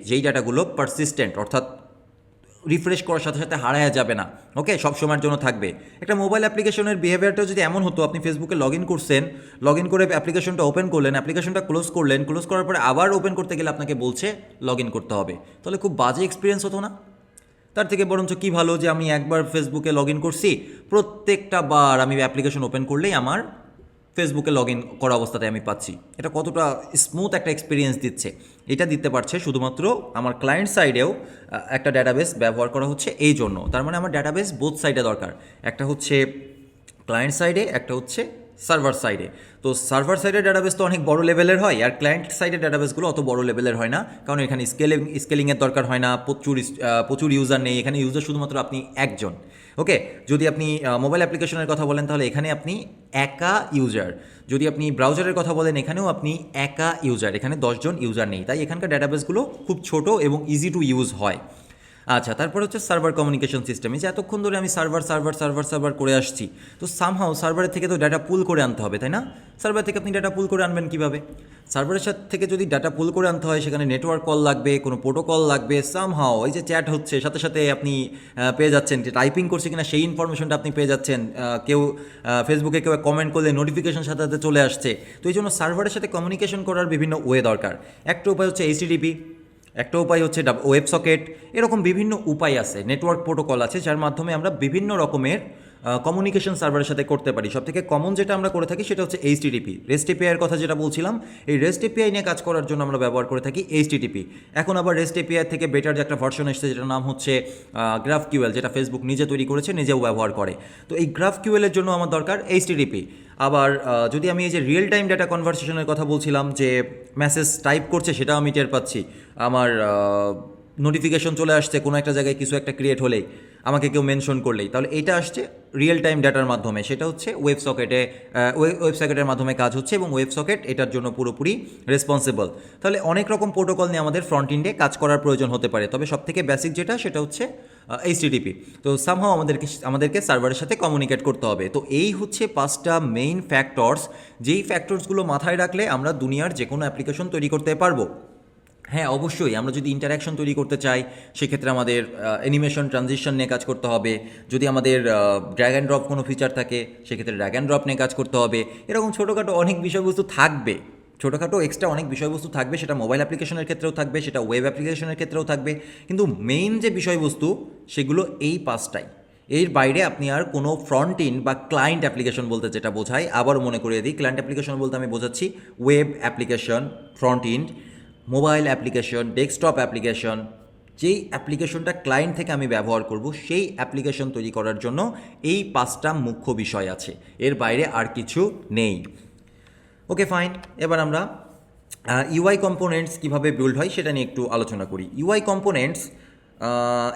যেই ডাটাগুলো পারসিস্টেন্ট, অর্থাৎ রিফ্রেশ করার সাথে সাথে হারায়া যাবে না, ওকে, সব সময়ের জন্য থাকবে। একটা মোবাইল অ্যাপ্লিকেশনের বিহেভিয়ারটা যদি এমন হতো, আপনি ফেসবুকে লগ ইন করছেন, লগ ইন করে অ্যাপ্লিকেশনটা ওপেন করলেন, অ্যাপ্লিকেশনটা ক্লোজ করলেন, ক্লোজ করার পরে আবার ওপেন করতে গেলে আপনাকে বলছে লগ ইন করতে হবে, তাহলে খুব বাজে এক্সপিরিয়েন্স হতো না? তার থেকে বরঞ্চ কী ভালো যে আমি একবার ফেসবুকে লগ ইন করছি, প্রত্যেকটা বার আমি অ্যাপ্লিকেশন ওপেন করলেই আমার ফেসবুকে লগ ইন করা অবস্থাতে আমি পাচ্ছি। এটা কতটা স্মুথ একটা এক্সপিরিয়েন্স দিচ্ছে, এটা দিতে পারছে শুধুমাত্র আমার ক্লায়েন্ট সাইডেও একটা ডাটাবেস ব্যবহার করা হচ্ছে এই জন্য। তার মানে আমার ডাটাবেস বোথ সাইডে দরকার, একটা হচ্ছে ক্লায়েন্ট সাইডে, একটা হচ্ছে সার্ভার সাইডে। তো সার্ভার সাইডের ডাটাবেস তো অনেক বড় লেভেলের হয়, আর ক্লায়েন্ট সাইডের ডাটাবেসগুলো অত বড় লেভেলের হয় না, কারণ এখানে স্কেলিংয়ের দরকার হয় না, প্রচুর ইউজার নেই, এখানে ইউজার শুধুমাত্র আপনি একজন, ওকে। যদি আপনি মোবাইল অ্যাপ্লিকেশনের কথা বলেন, তাহলে এখানে আপনি একা ইউজার। যদি আপনি ব্রাউজারের কথা বলেন, এখানেও আপনি একা ইউজার, এখানে 10 জন ইউজার নেই, তাই এখানকার ডাটাবেসগুলো খুব ছোট এবং ইজি টু ইউজ হয়। আচ্ছা, তারপর হচ্ছে সার্ভার কমিউনিকেশন সিস্টেম। এই যে এতক্ষণ ধরে আমি সার্ভার করে আসছি, তো সামহাও সার্ভারের থেকে তো ডাটা পুল করে আনতে হবে, তাই না? সার্ভার থেকে আপনি ডাটা পুল করে আনবেন কীভাবে? সার্ভারের সাথে থেকে যদি ডাটা পুল করে আনতে হয়, সেখানে নেটওয়ার্ক কল লাগবে, কোনো প্রোটোকল লাগবে, সামহাও এই যে চ্যাট হচ্ছে, সাথে সাথে আপনি পেয়ে যাচ্ছেন যে টাইপিং করছে কিনা সেই ইনফরমেশনটা আপনি পেয়ে যাচ্ছেন, কেউ ফেসবুকে কেউ কমেন্ট করলে নোটিফিকেশন সাথে সাথে চলে আসছে। তো এই জন্য সার্ভারের সাথে কমিউনিকেশন করার বিভিন্ন ওয়ে দরকার। একটা উপায় হচ্ছে এইচটিটিপি, একটা উপায় হচ্ছে ওয়েব সকেট, এরকম বিভিন্ন উপায় আছে, নেটওয়ার্ক প্রোটোকল আছে, যার মাধ্যমে আমরা বিভিন্ন রকমের কমিউনিকেশন সার্ভারের সাথে করতে পারি। সবথেকে কমন যেটা আমরা করে থাকি সেটা হচ্ছে এইচটিটিপি, রেস্ট এপিআইয়ের কথা যেটা বলছিলাম, এই রেস্ট এপিআই নিয়ে কাজ করার জন্য আমরা ব্যবহার করে থাকি এইচটিটিপি। এখন আবার রেস্ট এপিআই থেকে বেটার যে একটা ভার্সন এসেছে, যেটার নাম হচ্ছে গ্রাফকিউএল, যেটা ফেসবুক নিজে তৈরি করেছে, নিজেও ব্যবহার করে। তো এই গ্রাফকিউএলের জন্য আমার দরকার এইচটিটিপি। আবার যদি আমি এই যে রিয়েল টাইম ডাটা কনভারসেশনের কথা বলছিলাম, যে মেসেজ টাইপ করছে সেটাও আমি টের পাচ্ছি, আমার নোটিফিকেশন চলে আসছে কোনো একটা জায়গায় কিছু একটা ক্রিয়েট হলেই, আমাকে কেউ মেনশন করলেই, তাহলে এটা আসছে রিয়েল টাইম ডাটার মাধ্যমে, সেটা হচ্ছে ওয়েব সকেটের মাধ্যমে কাজ হচ্ছে, এবং ওয়েব সকেট এটার জন্য পুরোপুরি রেসপন্সিবল। তাহলে অনেক রকম প্রোটোকল নিয়ে আমাদের ফ্রন্ট এন্ডে কাজ করার প্রয়োজন হতে পারে, তবে সবথেকে বেসিক যেটা সেটা হচ্ছে এইচটিটিপি। তো সামহাও আমাদেরকে সার্ভারের সাথে কমিউনিকেট করতে হবে। তো এই হচ্ছে 5টা মেইন ফ্যাক্টরস, যেই ফ্যাক্টরসগুলো মাথায় রাখলে আমরা দুনিয়ার যে কোনো অ্যাপ্লিকেশন তৈরি করতে পারবো। হ্যাঁ, অবশ্যই আমরা যদি ইন্টারাকশন তৈরি করতে চাই, সেক্ষেত্রে আমাদের অ্যানিমেশন ট্রানজিশন নিয়ে কাজ করতে হবে। যদি আমাদের ড্র্যাগ অ্যান্ড ড্রপ কোনো ফিচার থাকে, সেক্ষেত্রে ড্র্যাগ অ্যান্ড ড্রপ নিয়ে কাজ করতে হবে। এরকম ছোটোখাটো অনেক বিষয়বস্তু থাকবে, ছোটোখাটো এক্সট্রা অনেক বিষয়বস্তু থাকবে, সেটা মোবাইল অ্যাপ্লিকেশনের ক্ষেত্রেও থাকবে, সেটা ওয়েব অ্যাপ্লিকেশনের ক্ষেত্রেও থাকবে, কিন্তু মেইন যে বিষয়বস্তু সেগুলো এই 5টাই। এর বাইরে আপনি আর কোনো ফ্রন্ট ইন বা ক্লায়েন্ট অ্যাপ্লিকেশন বলতে যেটা বোঝায়, আবার মনে করিয়ে দিই, ক্লায়েন্ট অ্যাপ্লিকেশন বলতে আমি বোঝাচ্ছি web application, front ইন্ড, mobile application, desktop application, যেই অ্যাপ্লিকেশনটা ক্লায়েন্ট থেকে আমি ব্যবহার করব, সেই অ্যাপ্লিকেশন তৈরি করার জন্য এই 5টা মুখ্য বিষয় আছে, এর বাইরে আর কিছু নেই। ওকে ফাইন, এবার আমরা ইউআই কম্পোনেন্টস কীভাবে বিল্ড হয় সেটা নিয়ে একটু আলোচনা করি। ইউআই কম্পোনেন্টস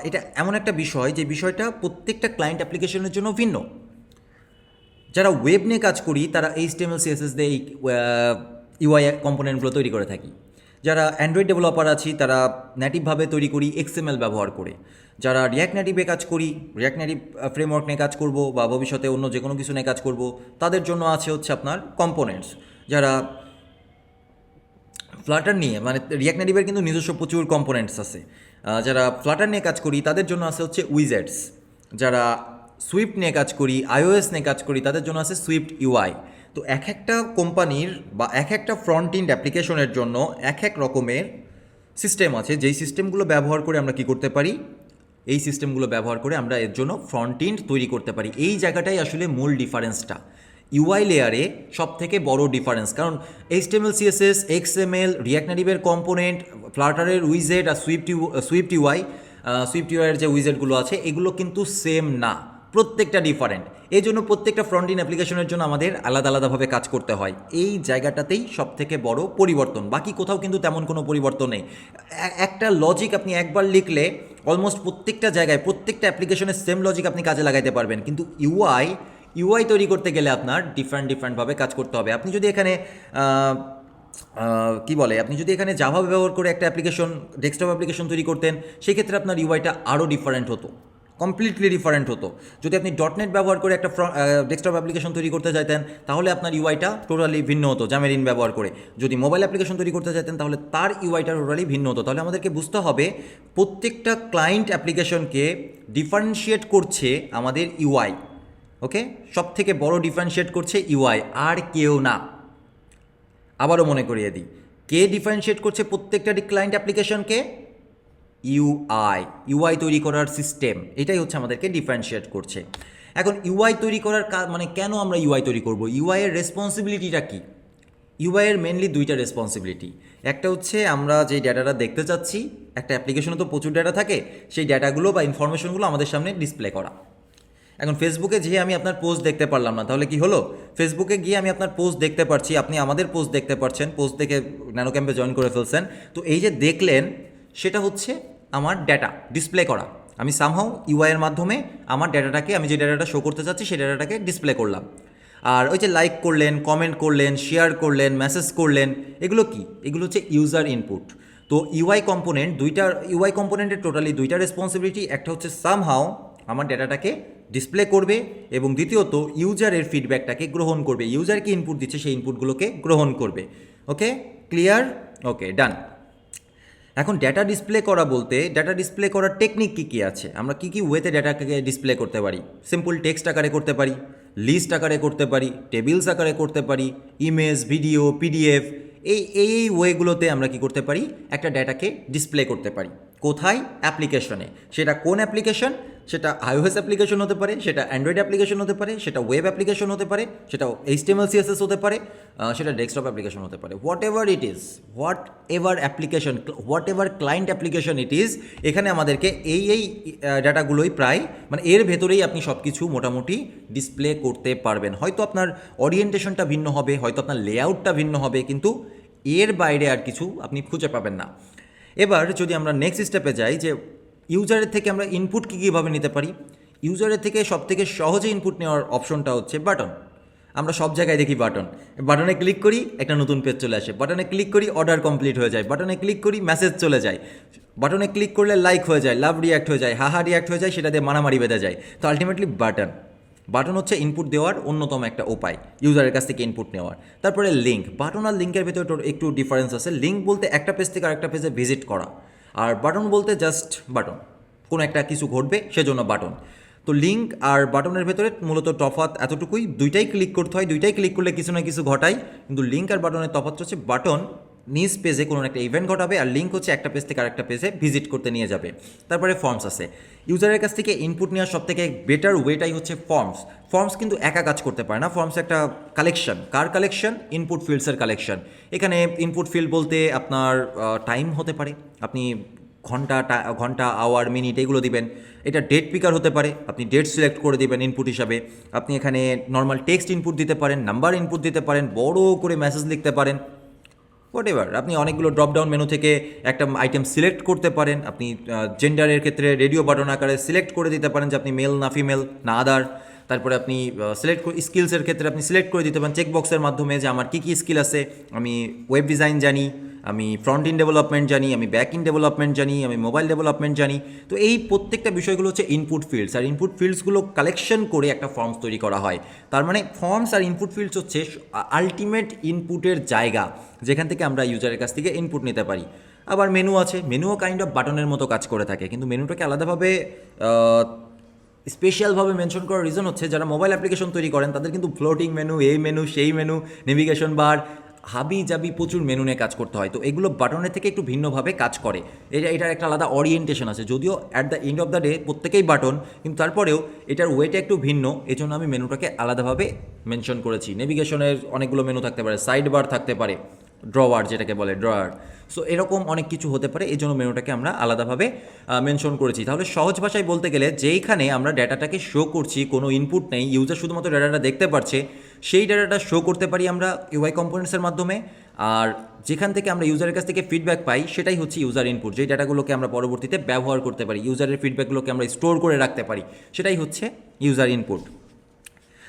এটা এমন একটা বিষয় যে বিষয়টা প্রত্যেকটা ক্লায়েন্ট অ্যাপ্লিকেশনের জন্য ভিন্ন। যারা ওয়েব নিয়ে কাজ করি তারা এইচটিএমএল সিএসএস দিয়ে এই ইউআই কম্পোনেন্টগুলো তৈরি করে থাকি। যারা অ্যান্ড্রয়েড ডেভেলপার আছি তারা নেটিভভাবে তৈরি করি এক্সএমএল ব্যবহার করে। যারা রিয়াক্ট নেটিভে কাজ করি, রিয়াক্ট নেটিভ ফ্রেমওয়ার্ক নিয়ে কাজ করব বা ভবিষ্যতে অন্য যে কোনো কিছু নিয়ে কাজ করব, তাদের জন্য আছে হচ্ছে আপনার কম্পোনেন্টস। যারা ফ্লাটার নিয়ে, মানে রিয়াক্ট নেটিভের কিন্তু নিজস্ব প্রচুর কম্পোনেন্টস আছে। যারা ফ্লাটার নিয়ে কাজ করি তাদের জন্য আছে হচ্ছে উইজেটস। যারা সুইফট নিয়ে কাজ করি, আইওএস নিয়ে কাজ করি, তাদের জন্য আছে সুইফট ইউআই। তো এক একটা কোম্পানির বা এক একটা ফ্রন্ট এন্ড অ্যাপ্লিকেশনের জন্য এক এক রকমের সিস্টেম আছে, যেই সিস্টেমগুলো ব্যবহার করে আমরা কি করতে পারি, এই সিস্টেমগুলো ব্যবহার করে আমরা এর জন্য ফ্রন্ট এন্ড তৈরি করতে পারি। এই জায়গাটাই আসলে মূল ডিফারেন্সটা, ইউআই লেয়ারে সব থেকে বড় ডিফারেন্স। কারণ এইচটিএমএল সিএসএস, এক্সএমএল, রিয়াক্ট নেটিভের কম্পোনেন্ট, ফ্লাটারের উইজেট আর সুইফট ইউআইয়ের যে উইজেটগুলো আছে এগুলো কিন্তু সেম না, প্রত্যেকটা ডিফারেন্ট। এই জন্য প্রত্যেকটা ফ্রন্ট এন্ড অ্যাপ্লিকেশনের জন্য আমাদের আলাদা আলাদাভাবে কাজ করতে হয়। এই জায়গাটাতেই সব থেকে বড় পরিবর্তন, বাকি কোথাও কিন্তু তেমন কোনো পরিবর্তন নেই। একটা লজিক আপনি একবার লিখলে অলমোস্ট প্রত্যেকটা জায়গায় প্রত্যেকটা অ্যাপ্লিকেশনের সেম লজিক আপনি কাজে লাগাইতে পারবেন, কিন্তু ইউআই তৈরি করতে গেলে আপনার ডিফারেন্টভাবে কাজ করতে হবে। আপনি যদি এখানে আপনি যদি এখানে জাভা ব্যবহার করে একটা অ্যাপ্লিকেশন, ডেস্কটপ অ্যাপ্লিকেশন তৈরি করতেন, সেক্ষেত্রে আপনার ইউআইটা আরও ডিফারেন্ট হতো, কমপ্লিটলি ডিফারেন্ট হতো। যদি আপনি ডটনেট ব্যবহার করে একটা ডেস্কটপ অ্যাপ্লিকেশন তৈরি করতে চাইতেন, তাহলে আপনার ইউআইটা টোটালি ভিন্ন হতো জ্যামেরিন ব্যবহার করে। যদি মোবাইল অ্যাপ্লিকেশন তৈরি করতে চাইতেন তাহলে তার ইউআইটা টোটালি ভিন্ন হতো। তাহলে আমাদেরকে বুঝতে হবে প্রত্যেকটা ক্লায়েন্ট অ্যাপ্লিকেশনকে ডিফারেন্সিয়েট করছে আমাদের ইউআই। ওকে, সব থেকে বড় ডিফারেন্সিয়েট করছে ইউআই, আর কেউ না। আবারও মনে করিয়ে দিই, কে ডিফারেন্সিয়েট করছে প্রত্যেকটা ক্লায়েন্ট অ্যাপ্লিকেশনকে? ইউআই তৈরি করার সিস্টেম, এটাই হচ্ছে আমাদেরকে ডিফারেন্সিয়েট করছে। এখন ইউআই তৈরি করার মানে কেন আমরা ইউআই তৈরি করব, ইউআই এর রেসপন্সিবিলিটিটা কি? ইউআই এর মেনলি দুইটা রেসপন্সিবিলিটি। একটা হচ্ছে আমরা যে ডেটাটা দেখতে চাচ্ছি, একটা অ্যাপ্লিকেশনে তো প্রচুর ডেটা থাকে, সেই ডেটাগুলো বা ইনফরমেশনগুলো আমাদের সামনে ডিসপ্লে করা। এখন ফেসবুকে যেয়ে আমি আপনার পোস্ট দেখতে পারলাম না, তাহলে কি হলো? ফেসবুকে গিয়ে আমি আপনার পোস্ট দেখতে পারছি, আপনি আমাদের পোস্ট দেখতে পারছেন, পোস্ট দেখে ন্যানো ক্যাম্পে জয়েন করে ফেলছেন। তো এই যে দেখলেন, সেটা হচ্ছে আমার ডেটা ডিসপ্লে করা। আমি সামহাউ ইউআইয়ের মাধ্যমে আমার ডেটাটাকে, আমি যে ডেটাটা শো করতে চাচ্ছি সেই ডেটাটাকে ডিসপ্লে করলাম। আর ওই যে লাইক করলেন, কমেন্ট করলেন, শেয়ার করলেন, মেসেজ করলেন, এগুলো কি? এগুলো হচ্ছে ইউজার ইনপুট। তো ইউআই কম্পোনেন্টের টোটালি দুইটা রেসপন্সিবিলিটি। একটা হচ্ছে সামহাউ আমার ডেটাটাকে ডিসপ্লে করবে, এবং দ্বিতীয়ত ইউজারের ফিডব্যাকটাকে গ্রহণ করবে। ইউজার কি ইনপুট দিচ্ছে সেই ইনপুটগুলোকে গ্রহণ করবে। ওকে, ক্লিয়ার? ওকে, ডান। এখন ডেটা ডিসপ্লে করা বলতে, ডেটা ডিসপ্লে করার টেকনিক কী কী আছে, আমরা কী কী ওয়েতে ডেটাকে ডিসপ্লে করতে পারি? সিম্পল টেক্সট আকারে করতে পারি, লিস্ট আকারে করতে পারি, টেবিলস আকারে করতে পারি, ইমেজ, ভিডিও, পিডিএফ, এই ওয়েগুলোতে আমরা কি করতে পারি? একটা ডেটাকে ডিসপ্লে করতে পারি। কোথায়? অ্যাপ্লিকেশনে। সেটা কোন অ্যাপ্লিকেশন? সেটা আইওএস অ্যাপ্লিকেশন হতে পারে, সেটা অ্যান্ড্রয়েড অ্যাপ্লিকেশন হতে পারে, সেটা ওয়েব অ্যাপ্লিকেশন হতে পারে, সেটা এইচটিএমএল সিএসএস হতে পারে, সেটা ডেস্কটপ অ্যাপ্লিকেশন হতে পারে। What ever client application it is, এখানে আমাদেরকে এই ডাটাগুলোই প্রায়, মানে এর ভেতরেই আপনি সব কিছু মোটামুটি ডিসপ্লে করতে পারবেন। হয়তো আপনার ওরিয়েন্টেশনটা ভিন্ন হবে, হয়তো আপনার লেআউটটা ভিন্ন হবে, কিন্তু এর বাইরে আর কিছু আপনি খুঁজে পাবেন না। এবার যদি আমরা নেক্সট স্টেপে যাই, যে ইউজারের থেকে আমরা ইনপুট কীভাবে নিতে পারি। ইউজারের থেকে সবথেকে সহজে ইনপুট নেওয়ার অপশনটা হচ্ছে বাটন। আমরা সব জায়গায় দেখি বাটনে ক্লিক করি, একটা নতুন পেজ চলে আসে, বাটনে ক্লিক করি, অর্ডার কমপ্লিট হয়ে যায়, বাটনে ক্লিক করি, মেসেজ চলে যায়, বাটনে ক্লিক করলে লাইক হয়ে যায়, লাভ রিয়াক্ট হয়ে যায়, হাহা রিয়াক্ট হয়ে যায়, সেটা দিয়ে মারামারি বেঁধে যায়। তো আলটিমেটলি বাটন হচ্ছে ইনপুট দেওয়ার অন্যতম একটা উপায়, ইউজারের কাছ থেকে ইনপুট নেওয়ার। তারপরে লিঙ্ক, বাটন আর লিঙ্কের ভেতরে একটু ডিফারেন্স আছে। লিঙ্ক বলতে একটা পেজ থেকে আরেকটা পেজে ভিজিট করা, আর বাটন বলতে জাস্ট বাটন, কোনো একটা কিছু ঘটবে সেজন্য বাটন। তো লিঙ্ক আর বাটনের ভেতরে মূলত তফাৎ এতটুকুই, দুইটাই ক্লিক করতে হয়, দুইটাই ক্লিক করলে কিছু না কিছু ঘটায়, কিন্তু লিঙ্ক আর বাটনের তফাৎ হচ্ছে বাটন নিজ পেজে কোনো একটা ইভেন্ট ঘটাবে, আর লিঙ্ক হচ্ছে একটা পেজ থেকে আরেকটা পেজে ভিজিট করতে নিয়ে যাবে। তারপরে ফর্মস আছে, ইউজারের কাছ থেকে ইনপুট নেওয়ার সব থেকে বেটার ওয়েটাই হচ্ছে ফর্মস কিন্তু একা কাজ করতে পারে না। ফর্মস একটা কালেকশন, কার কালেকশন? ইনপুট ফিল্ডসের কালেকশন। এখানে ইনপুট ফিল্ড বলতে আপনার টাইম হতে পারে, আপনি ঘন্টা, আওয়ার, মিনিট এগুলো দিবেন। এটা ডেট পিকার হতে পারে, আপনি ডেট সিলেক্ট করে দিবেন ইনপুট হিসাবে। আপনি এখানে নর্মাল টেক্সট ইনপুট দিতে পারেন, নাম্বার ইনপুট দিতে পারেন, বড় করে মেসেজ লিখতে পারেন। হোয়াটএভার, আপনি অনেকগুলো ড্রপ ডাউন মেনু থেকে একটা আইটেম সিলেক্ট করতে পারেন। আপনি জেন্ডারের ক্ষেত্রে রেডিও বাটন আকারে সিলেক্ট করে দিতে পারেন যে আপনি মেল না ফিমেল না আদার। তারপরে আপনি সিলেক্ট স্কিলসের ক্ষেত্রে আপনি সিলেক্ট করে দিতে পারেন চেকবক্সের মাধ্যমে যে আমার কী কী স্কিল আছে। আমি ওয়েব ডিজাইন জানি, আমি ফ্রন্ট ইন ডেভেলপমেন্ট জানি, আমি ব্যাক ইন ডেভেলপমেন্ট জানি, আমি মোবাইল ডেভেলপমেন্ট জানি। তো এই প্রত্যেকটা বিষয়গুলো হচ্ছে ইনপুট ফিল্ডস, আর ইনপুট ফিল্ডসগুলো কালেকশন করে একটা ফর্মস তৈরি করা হয়। তার মানে ফর্মস আর ইনপুট ফিল্ডস হচ্ছে আলটিমেট ইনপুটের জায়গা, যেখান থেকে আমরা ইউজারের কাছ থেকে ইনপুট নিতে পারি। আবার মেনু আছে, মেনুও কাইন্ড অফ বাটনের মতো কাজ করে থাকে, কিন্তু মেনুটাকে আলাদাভাবে স্পেশালভাবে মেনশন করার রিজন হচ্ছে যারা মোবাইল অ্যাপ্লিকেশন তৈরি করেন তাদের কিন্তু ফ্লোটিং মেনু, এই মেনু সেই মেনু, নেভিগেশন বার, হাবি জাবি প্রচুর মেনু নিয়ে কাজ করতে হয়। তো এগুলো বাটনের থেকে একটু ভিন্নভাবে কাজ করে, এটার একটা আলাদা অরিয়েন্টেশন আছে। যদিও at the end of the day প্রত্যেকেই বাটন, কিন্তু তারপরেও এটার ওয়েটা একটু ভিন্ন, এই জন্য আমি মেনুটাকে আলাদাভাবে মেনশন করেছি। নেভিগেশনের অনেকগুলো মেনু থাকতে পারে, সাইড বার থাকতে পারে, ড্রওয়ার যেটাকে বলে ড্রয়ার, সো এরকম অনেক কিছু হতে পারে, এই জন্য মেনুটাকে আমরা আলাদাভাবে মেনশন করেছি। তাহলে সহজ ভাষায় বলতে গেলে যেইখানে আমরা ডেটাটাকে শো করছি, কোনো ইনপুট নেই, ইউজার শুধুমাত্র ডেটাটা দেখতে পারছে, সেই ডেটাটা শো করতে পারি আমরা ইউআই কম্পোনেন্টসের মাধ্যমে। আর যেখান থেকে আমরা ইউজারের কাছ থেকে ফিডব্যাক পাই সেটাই হচ্ছে ইউজার ইনপুট, যেই ডেটাগুলোকে আমরা পরবর্তীতে ব্যবহার করতে পারি, ইউজারের ফিডব্যাকগুলোকে আমরা স্টোর করে রাখতে পারি, সেটাই হচ্ছে ইউজার ইনপুট।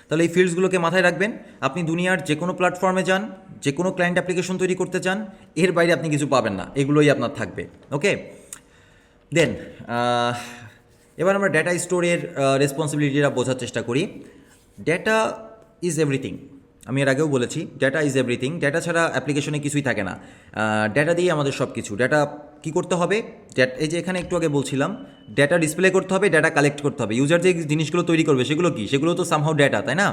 তাহলে এই ফিল্ডসগুলোকে মাথায় রাখবেন। আপনি দুনিয়ার যে কোনো প্ল্যাটফর্মে যান, যে কোনো ক্লায়েন্ট অ্যাপ্লিকেশন তৈরি করতে চান, এর বাইরে আপনি কিছু পাবেন না, এগুলোই আপনার থাকবে। ওকে, দেন এবার আমরা ডেটা স্টোরের রেসপন্সিবিলিটিটা বোঝার চেষ্টা করি। ডেটা ইজ এভরিথিং, আমি এর আগেও বলেছি ডেটা ইজ এভরিথিং। ডেটা ছাড়া অ্যাপ্লিকেশনে কিছুই থাকে না, ডেটা দিয়ে আমাদের সব কিছু। ডেটা কী করতে হবে, এই যে এখানে একটু আগে বলছিলাম ডেটা ডিসপ্লে করতে হবে, ডেটা কালেক্ট করতে হবে। ইউজার যে জিনিসগুলো তৈরি করবে সেগুলো কি, সেগুলো তো সামহাও ডেটা, তাই না?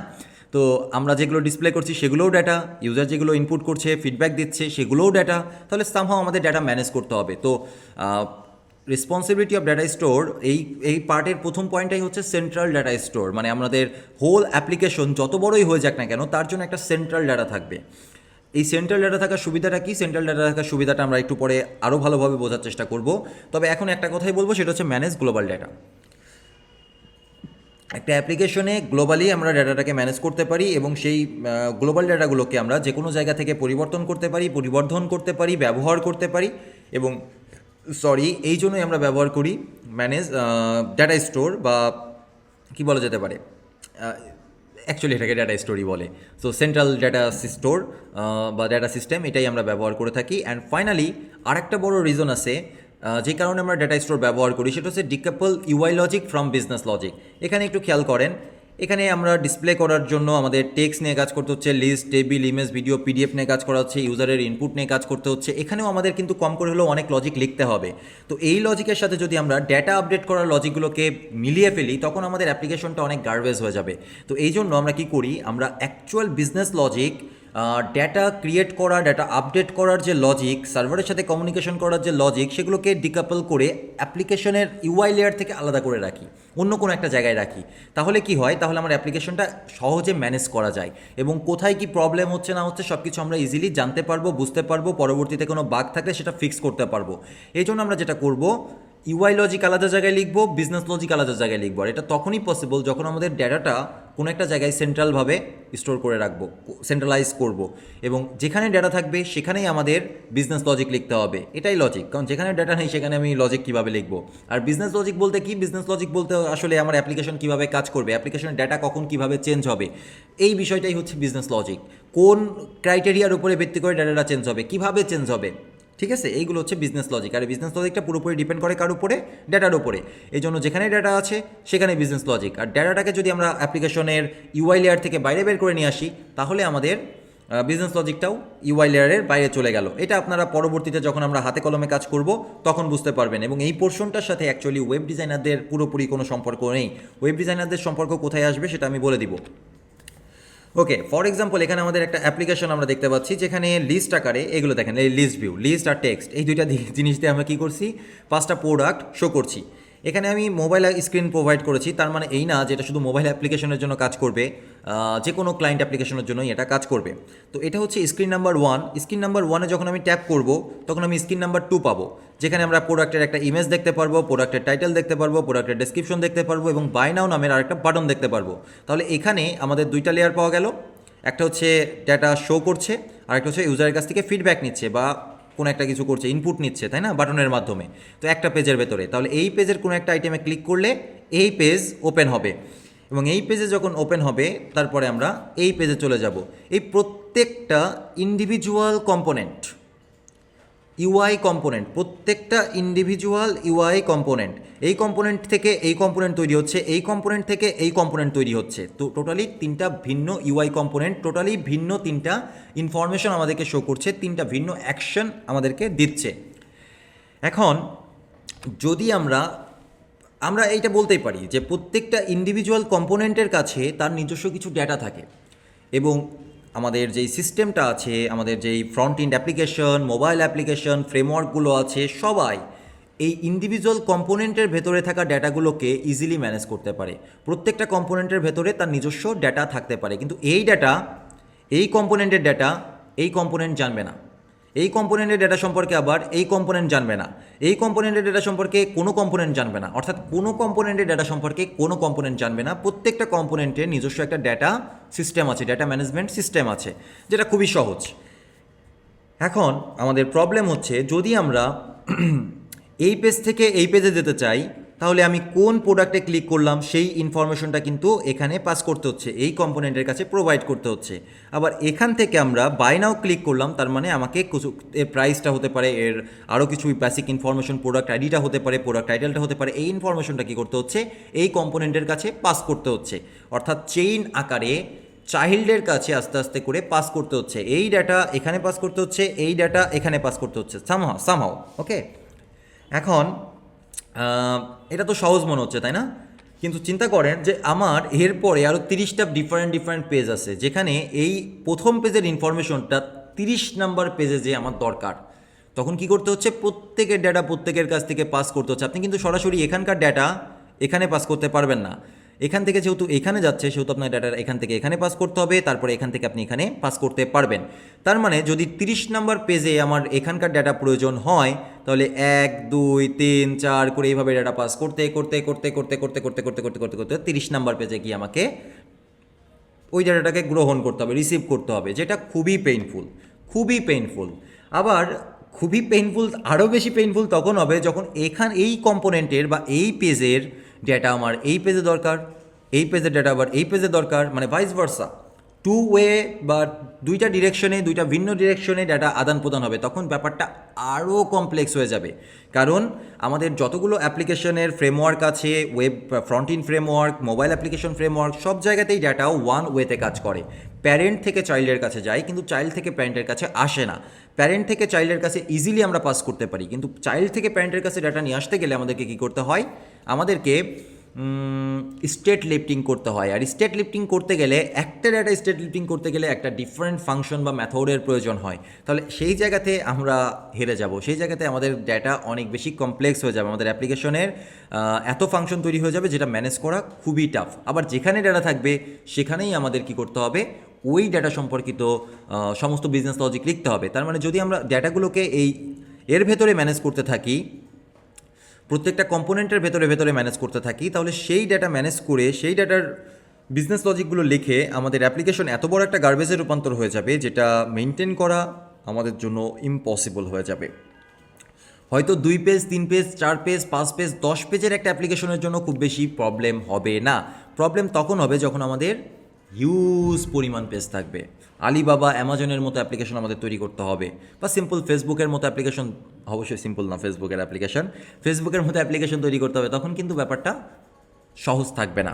তো আমরা যেগুলো ডিসপ্লে করছি সেগুলোও ডেটা, ইউজার যেগুলো ইনপুট করছে ফিডব্যাক দিচ্ছে সেগুলোও ডেটা। তাহলে সামহাও আমাদের ডেটা ম্যানেজ করতে হবে। তো রেসপন্সিবিলিটি অফ ডেটা স্টোর, এই পার্টের প্রথম পয়েন্টটাই হচ্ছে সেন্ট্রাল ডেটা স্টোর। মানে আমাদের হোল অ্যাপ্লিকেশন যত বড়ই হয়ে যাক না কেন, তার জন্য একটা সেন্ট্রাল ডেটা থাকবে। এই সেন্ট্রাল ডেটা থাকার সুবিধাটা কি, সেন্ট্রাল ডেটা থাকার সুবিধাটা আমরা একটু পরে আরও ভালোভাবে বোঝার চেষ্টা করব। তবে এখন একটা কথাই বলবো, সেটা হচ্ছে ম্যানেজ গ্লোবাল ডেটা। একটা অ্যাপ্লিকেশনে গ্লোবালি আমরা ডেটাটাকে ম্যানেজ করতে পারি, এবং সেই গ্লোবাল ডেটাগুলোকে আমরা যে কোনো জায়গা থেকে পরিবর্তন করতে পারি, পরিবর্ধন করতে পারি, ব্যবহার করতে পারি। এবং এই জন্যই আমরা ব্যবহার করি ম্যানেজ ডেটা স্টোর, বা কি বলা যেতে পারে, অ্যাকচুয়ালি এটাকে ডেটা স্টোরই বলে। সো সেন্ট্রাল ডেটা স্টোর বা ডেটা সিস্টেম, এটাই আমরা ব্যবহার করে থাকি। অ্যান্ড ফাইনালি আরেকটা বড় রিজন আছে যে কারণে আমরা ডেটা স্টোর ব্যবহার করি, সেটা হচ্ছে decouple UI logic from business logic. এখানে একটু খেয়াল করেন, এখানে আমরা ডিসপ্লে করার জন্য আমাদের টেক্সট নিয়ে কাজ করতে হচ্ছে, list, table, image, video, PDF নিয়ে কাজ করা হচ্ছে, ইউজারের ইনপুট নিয়ে কাজ করতে হচ্ছে। এখানেও আমাদের কিন্তু কম করে হলেও অনেক লজিক লিখতে হবে। তো এই লজিকের সাথে যদি আমরা ডেটা আপডেট করার লজিকগুলোকে মিলিয়ে ফেলি, তখন আমাদের অ্যাপ্লিকেশনটা অনেক গার্বেজ হয়ে যাবে। তো এই জন্য আমরা কি করি, আমরা actual business logic, data create করা, ডেটা আপডেট করার যে লজিক, সার্ভারের সাথে কমিউনিকেশন করার যে লজিক, সেগুলোকে ডিকাপল করে অ্যাপ্লিকেশনের ইউআই লেয়ার থেকে আলাদা করে রাখি, অন্য কোনো একটা জায়গায় রাখি। তাহলে কি হয়, তাহলে আমার অ্যাপ্লিকেশনটা সহজে ম্যানেজ করা যায়, এবং কোথায় কি প্রবলেম হচ্ছে না হচ্ছে সব কিছু আমরা ইজিলি জানতে পারবো, বুঝতে পারবো, পরবর্তীতে কোনো বাগ থাকলে সেটা ফিক্স করতে পারবো। এই জন্য আমরা যেটা করব, ইউআই লজিক আলাদা জায়গায় লিখবো, বিজনেস লজিক আলাদা জায়গায় লিখবো। আর এটা তখনই পসিবল যখন আমাদের ডেটাটা কোনো একটা জায়গায় সেন্ট্রালভাবে স্টোর করে রাখবো, সেন্ট্রালাইজ করব, এবং যেখানে ডেটা থাকবে সেখানেই আমাদের বিজনেস লজিক লিখতে হবে। এটাই লজিক, কারণ যেখানে ডেটা নেই সেখানে আমি লজিক কীভাবে লিখবো। আর বিজনেস লজিক বলতে কি, বিজনেস লজিক বলতে আসলে আমার অ্যাপ্লিকেশন কীভাবে কাজ করবে, অ্যাপ্লিকেশনের ডেটা কখন কীভাবে চেঞ্জ হবে, এই বিষয়টাই হচ্ছে বিজনেস লজিক। কোন ক্রাইটেরিয়ার উপরে ভিত্তি করে ডেটাটা চেঞ্জ হবে, কীভাবে চেঞ্জ হবে, ঠিক আছে, এইগুলো হচ্ছে বিজনেস লজিক। আর বিজনেস লজিকটা পুরোপুরি ডিপেন্ড করে কার উপরে, ডেটার উপরে। এই জন্য যেখানে ডেটা আছে সেখানে বিজনেস লজিক। আর ডেটাটাকে যদি আমরা অ্যাপ্লিকেশনের ইউআই লেয়ার থেকে বাইরে বের করে নিয়ে আসি, তাহলে আমাদের বিজনেস লজিকটাও ইউআই লেয়ারের বাইরে চলে গেল। এটা আপনারা পরবর্তীতে যখন আমরা হাতে কলমে কাজ করব তখন বুঝতে পারবেন। এবং এই পোর্শনটার সাথে অ্যাকচুয়ালি ওয়েব ডিজাইনারদের পুরোপুরি কোনো সম্পর্ক নেই। ওয়েব ডিজাইনারদের সম্পর্ক কোথায় আসবে সেটা আমি বলে দিব। ওকে, ফর এক্সাম্পল এখানে আমাদের একটা অ্যাপ্লিকেশন আমরা দেখতে পাচ্ছি, যেখানে লিস্ট আকারে এগুলো দেখেন, এই লিস্ট ভিউ, লিস্ট আর টেক্সট, এই দুইটা জিনিস দিয়ে আমরা কী করছি, 5টা প্রোডাক্ট শো করছি। এখানে আমি মোবাইল স্ক্রিন প্রোভাইড করেছি, তার মানে এই না যে এটা শুধু মোবাইল অ্যাপ্লিকেশনের জন্য কাজ করবে, যে কোনো ক্লায়েন্ট অ্যাপ্লিকেশনের জন্যই এটা কাজ করবে। তো এটা হচ্ছে স্ক্রিন নাম্বার 1। স্ক্রিন নাম্বার 1-এ যখন আমি ট্যাপ করব তখন আমি স্ক্রিন নাম্বার 2 পাবো, যেখানে আমরা প্রোডাক্টের একটা ইমেজ দেখতে পারবো, প্রোডাক্টের টাইটেল দেখতে পারবো, প্রোডাক্টের ডেসক্রিপশন দেখতে পারবো, এবং বাই নাও নামের আরেকটা বাটন দেখতে পারবো। তাহলে এখানে আমাদের 2টা লেয়ার পাওয়া গেল। একটা হচ্ছে ডেটা শো করছে, আর একটা হচ্ছে ইউজারের কাছ থেকে ফিডব্যাক নিচ্ছে বা কোনো একটা কিছু করছে, ইনপুট নিচ্ছে, তাই না, বাটনের মাধ্যমে। তো একটা পেজের ভেতরে, তাহলে এই পেজের কোনো একটা আইটেমে ক্লিক করলে এই পেজ ওপেন হবে, এবং এই পেজে যখন ওপেন হবে তারপরে আমরা এই পেজে চলে যাব। এই প্রত্যেকটা ইন্ডিভিজুয়াল কম্পোনেন্ট, ইউআই কম্পোনেন্ট, প্রত্যেকটা ইন্ডিভিজুয়াল ইউআই কম্পোনেন্ট, এই কম্পোনেন্ট থেকে এই কম্পোনেন্ট তৈরি হচ্ছে, এই কম্পোনেন্ট থেকে এই কম্পোনেন্ট তৈরি হচ্ছে। তো টোটালি তিনটা ভিন্ন ইউআই কম্পোনেন্ট, টোটালি ভিন্ন তিনটা ইনফরমেশন আমাদেরকে শো করছে, তিনটা ভিন্ন অ্যাকশন আমাদেরকে দিচ্ছে। এখন যদি আমরা এইটা বলতেই পারি যে প্রত্যেকটা ইন্ডিভিজুয়াল কম্পোনেন্টের কাছে তার নিজস্ব কিছু ডেটা থাকে, এবং আমাদের যেই সিস্টেমটা আছে, আমাদের যেই front end application, mobile application, ফ্রেমওয়ার্কগুলো আছে, সবাই এই ইন্ডিভিজুয়াল কম্পোনেন্টের ভেতরে থাকা ডেটাগুলোকে ইজিলি ম্যানেজ করতে পারে। প্রত্যেকটা কম্পোনেন্টের ভেতরে তার নিজস্ব ডেটা থাকতে পারে, কিন্তু এই ডেটা, এই কম্পোনেন্টের ডেটা এই কম্পোনেন্ট জানবে না, এই কম্পোনেন্টের ডেটা সম্পর্কে আবার এই কম্পোনেন্ট জানবে না, এই কম্পোনেন্টের ডেটা সম্পর্কে কোনো কম্পোনেন্ট জানবে না, অর্থাৎ কোনো কম্পোনেন্টের ডেটা সম্পর্কে কোনো কম্পোনেন্ট জানবে না। প্রত্যেকটা কম্পোনেন্টের নিজস্ব একটা ডেটা সিস্টেম আছে, ডেটা ম্যানেজমেন্ট সিস্টেম আছে, যেটা খুবই সহজ। এখন আমাদের প্রবলেম হচ্ছে, যদি আমরা এই পেজ থেকে এই পেজে যেতে চাই, তাহলে আমি কোন প্রোডাক্টে ক্লিক করলাম সেই ইনফরমেশনটা কিন্তু এখানে পাস করতে হচ্ছে, এই কম্পোনেন্টের কাছে প্রোভাইড করতে হচ্ছে। আবার এখান থেকে আমরা বাই নাও ক্লিক করলাম, তার মানে আমাকে এর প্রাইসটা হতে পারে, এর আরও কিছু বেসিক ইনফরমেশন, প্রোডাক্ট আইডিটা হতে পারে, প্রোডাক্ট টাইটেলটা হতে পারে, এই ইনফরমেশনটা কী করতে হচ্ছে, এই কম্পোনেন্টের কাছে পাস করতে হচ্ছে। অর্থাৎ চেইন আকারে চাইল্ডের কাছে আস্তে আস্তে করে পাস করতে হচ্ছে, এই ডাটা এখানে পাস করতে হচ্ছে, এই ডাটা এখানে পাস করতে হচ্ছে, সামহাও ওকে। এখন এটা তো সহজ মনে হচ্ছে, তাই না? কিন্তু চিন্তা করেন যে আমার এরপরে আরও 30টা ডিফারেন্ট পেজ আছে, যেখানে এই প্রথম পেজের ইনফরমেশনটা 30 নাম্বার পেজে যে আমার দরকার, তখন কি করতে হচ্ছে, প্রত্যেকের ডাটা প্রত্যেকের কাছ থেকে পাস করতে হচ্ছে। আপনি কিন্তু সরাসরি এখানকার ডাটা এখানে পাস করতে পারবেন না, এখান থেকে যেহেতু এখানে যাচ্ছে সেহেতু আপনার ডাটা এখান থেকে এখানে পাস করতে হবে, তারপরে এখান থেকে আপনি এখানে পাস করতে পারবেন। তার মানে যদি 30 নাম্বার পেজে আমার এখানকার ডাটা প্রয়োজন হয়, তাহলে 1 2 3 4 করে এইভাবে ডাটা পাস করতে করতে করতে করতে করতে করতে করতে করতে করতে করতে 30 নাম্বার পেজে গিয়ে আমাকে ওই ডাটাটাকে গ্রহণ করতে হবে, রিসিভ করতে হবে, যেটা খুবই পেইনফুল, খুবই পেইনফুল। আবার খুবই পেইনফুল, আরও বেশি পেইনফুল তখন হবে যখন এই কম্পোনেন্টের বা এই পেজের ডেটা আমার এই পেজে দরকার, এই পেজের ডেটা আবার এই পেজে দরকার, মানে ভাইস ভার্সা, টু ওয়ে বা দুইটা ডিরেকশনে, দুইটা ভিন্ন ডিরেকশনে ডাটা আদান প্রদান হবে। তখন ব্যাপারটা আরও কমপ্লেক্স হয়ে যাবে, কারণ আমাদের যতগুলো অ্যাপ্লিকেশনের ফ্রেমওয়ার্ক আছে, web front in framework, mobile application framework, সব জায়গাতেই ডাটাও ওয়ান ওয়েতে কাজ করে। প্যারেন্ট থেকে চাইল্ডের কাছে যায়, কিন্তু চাইল্ড থেকে প্যারেন্টের কাছে আসে না। প্যারেন্ট থেকে চাইল্ডের কাছে ইজিলি আমরা পাস করতে পারি, কিন্তু চাইল্ড থেকে প্যারেন্টের কাছে ডাটা নিয়ে আসতে গেলে আমাদেরকে কী করতে হয়, আমাদেরকে স্টেট লিফটিং করতে হয়। আর স্টেট লিফটিং করতে গেলে, একটা ডাটা স্টেট লিফটিং করতে গেলে একটা ডিফারেন্ট ফাংশন বা মেথডের প্রয়োজন হয়। তাহলে সেই জায়গাতে আমরা হেরে যাব, সেই জায়গাতে আমাদের ডাটা অনেক বেশি কমপ্লেক্স হয়ে যাবে, আমাদের অ্যাপ্লিকেশনের এত ফাংশন তৈরি হয়ে যাবে যেটা ম্যানেজ করা খুবই টাফ। আবার যেখানে ডাটা থাকবে সেখানেই আমাদের কি করতে হবে, ওই ডাটা সম্পর্কিত সমস্ত বিজনেস লজিক লিখতে হবে। তার মানে যদি আমরা ডাটাগুলোকে এর ভেতরে ম্যানেজ করতে থাকি, প্রত্যেকটা কম্পোনেন্টের ভেতরে ম্যানেজ করতে থাকি, তাহলে সেই ডাটা ম্যানেজ করে সেই ডাটার বিজনেস লজিকগুলো লিখে আমাদের অ্যাপ্লিকেশন এত বড় একটা গার্বেজে রূপান্তর হয়ে যাবে, যেটা মেনটেন করা আমাদের জন্য ইম্পসিবল হয়ে যাবে। হয়তো 2 পেজ 3 পেজ 4 পেজ 5 পেজ 10 পেজের একটা অ্যাপ্লিকেশনের জন্য খুব বেশি প্রবলেম হবে না। প্রবলেম তখন হবে যখন আমাদের হিউজ পরিমাণ পেজ থাকবে। আলিবাবা, অ্যামাজনের মতো অ্যাপ্লিকেশন আমাদের তৈরি করতে হবে, বা সিম্পল ফেসবুকের মতো অ্যাপ্লিকেশন, অবশ্যই সিম্পল না, ফেসবুকের মতো অ্যাপ্লিকেশন তৈরি করতে হবে, তখন কিন্তু ব্যাপারটা সহজ থাকবে না।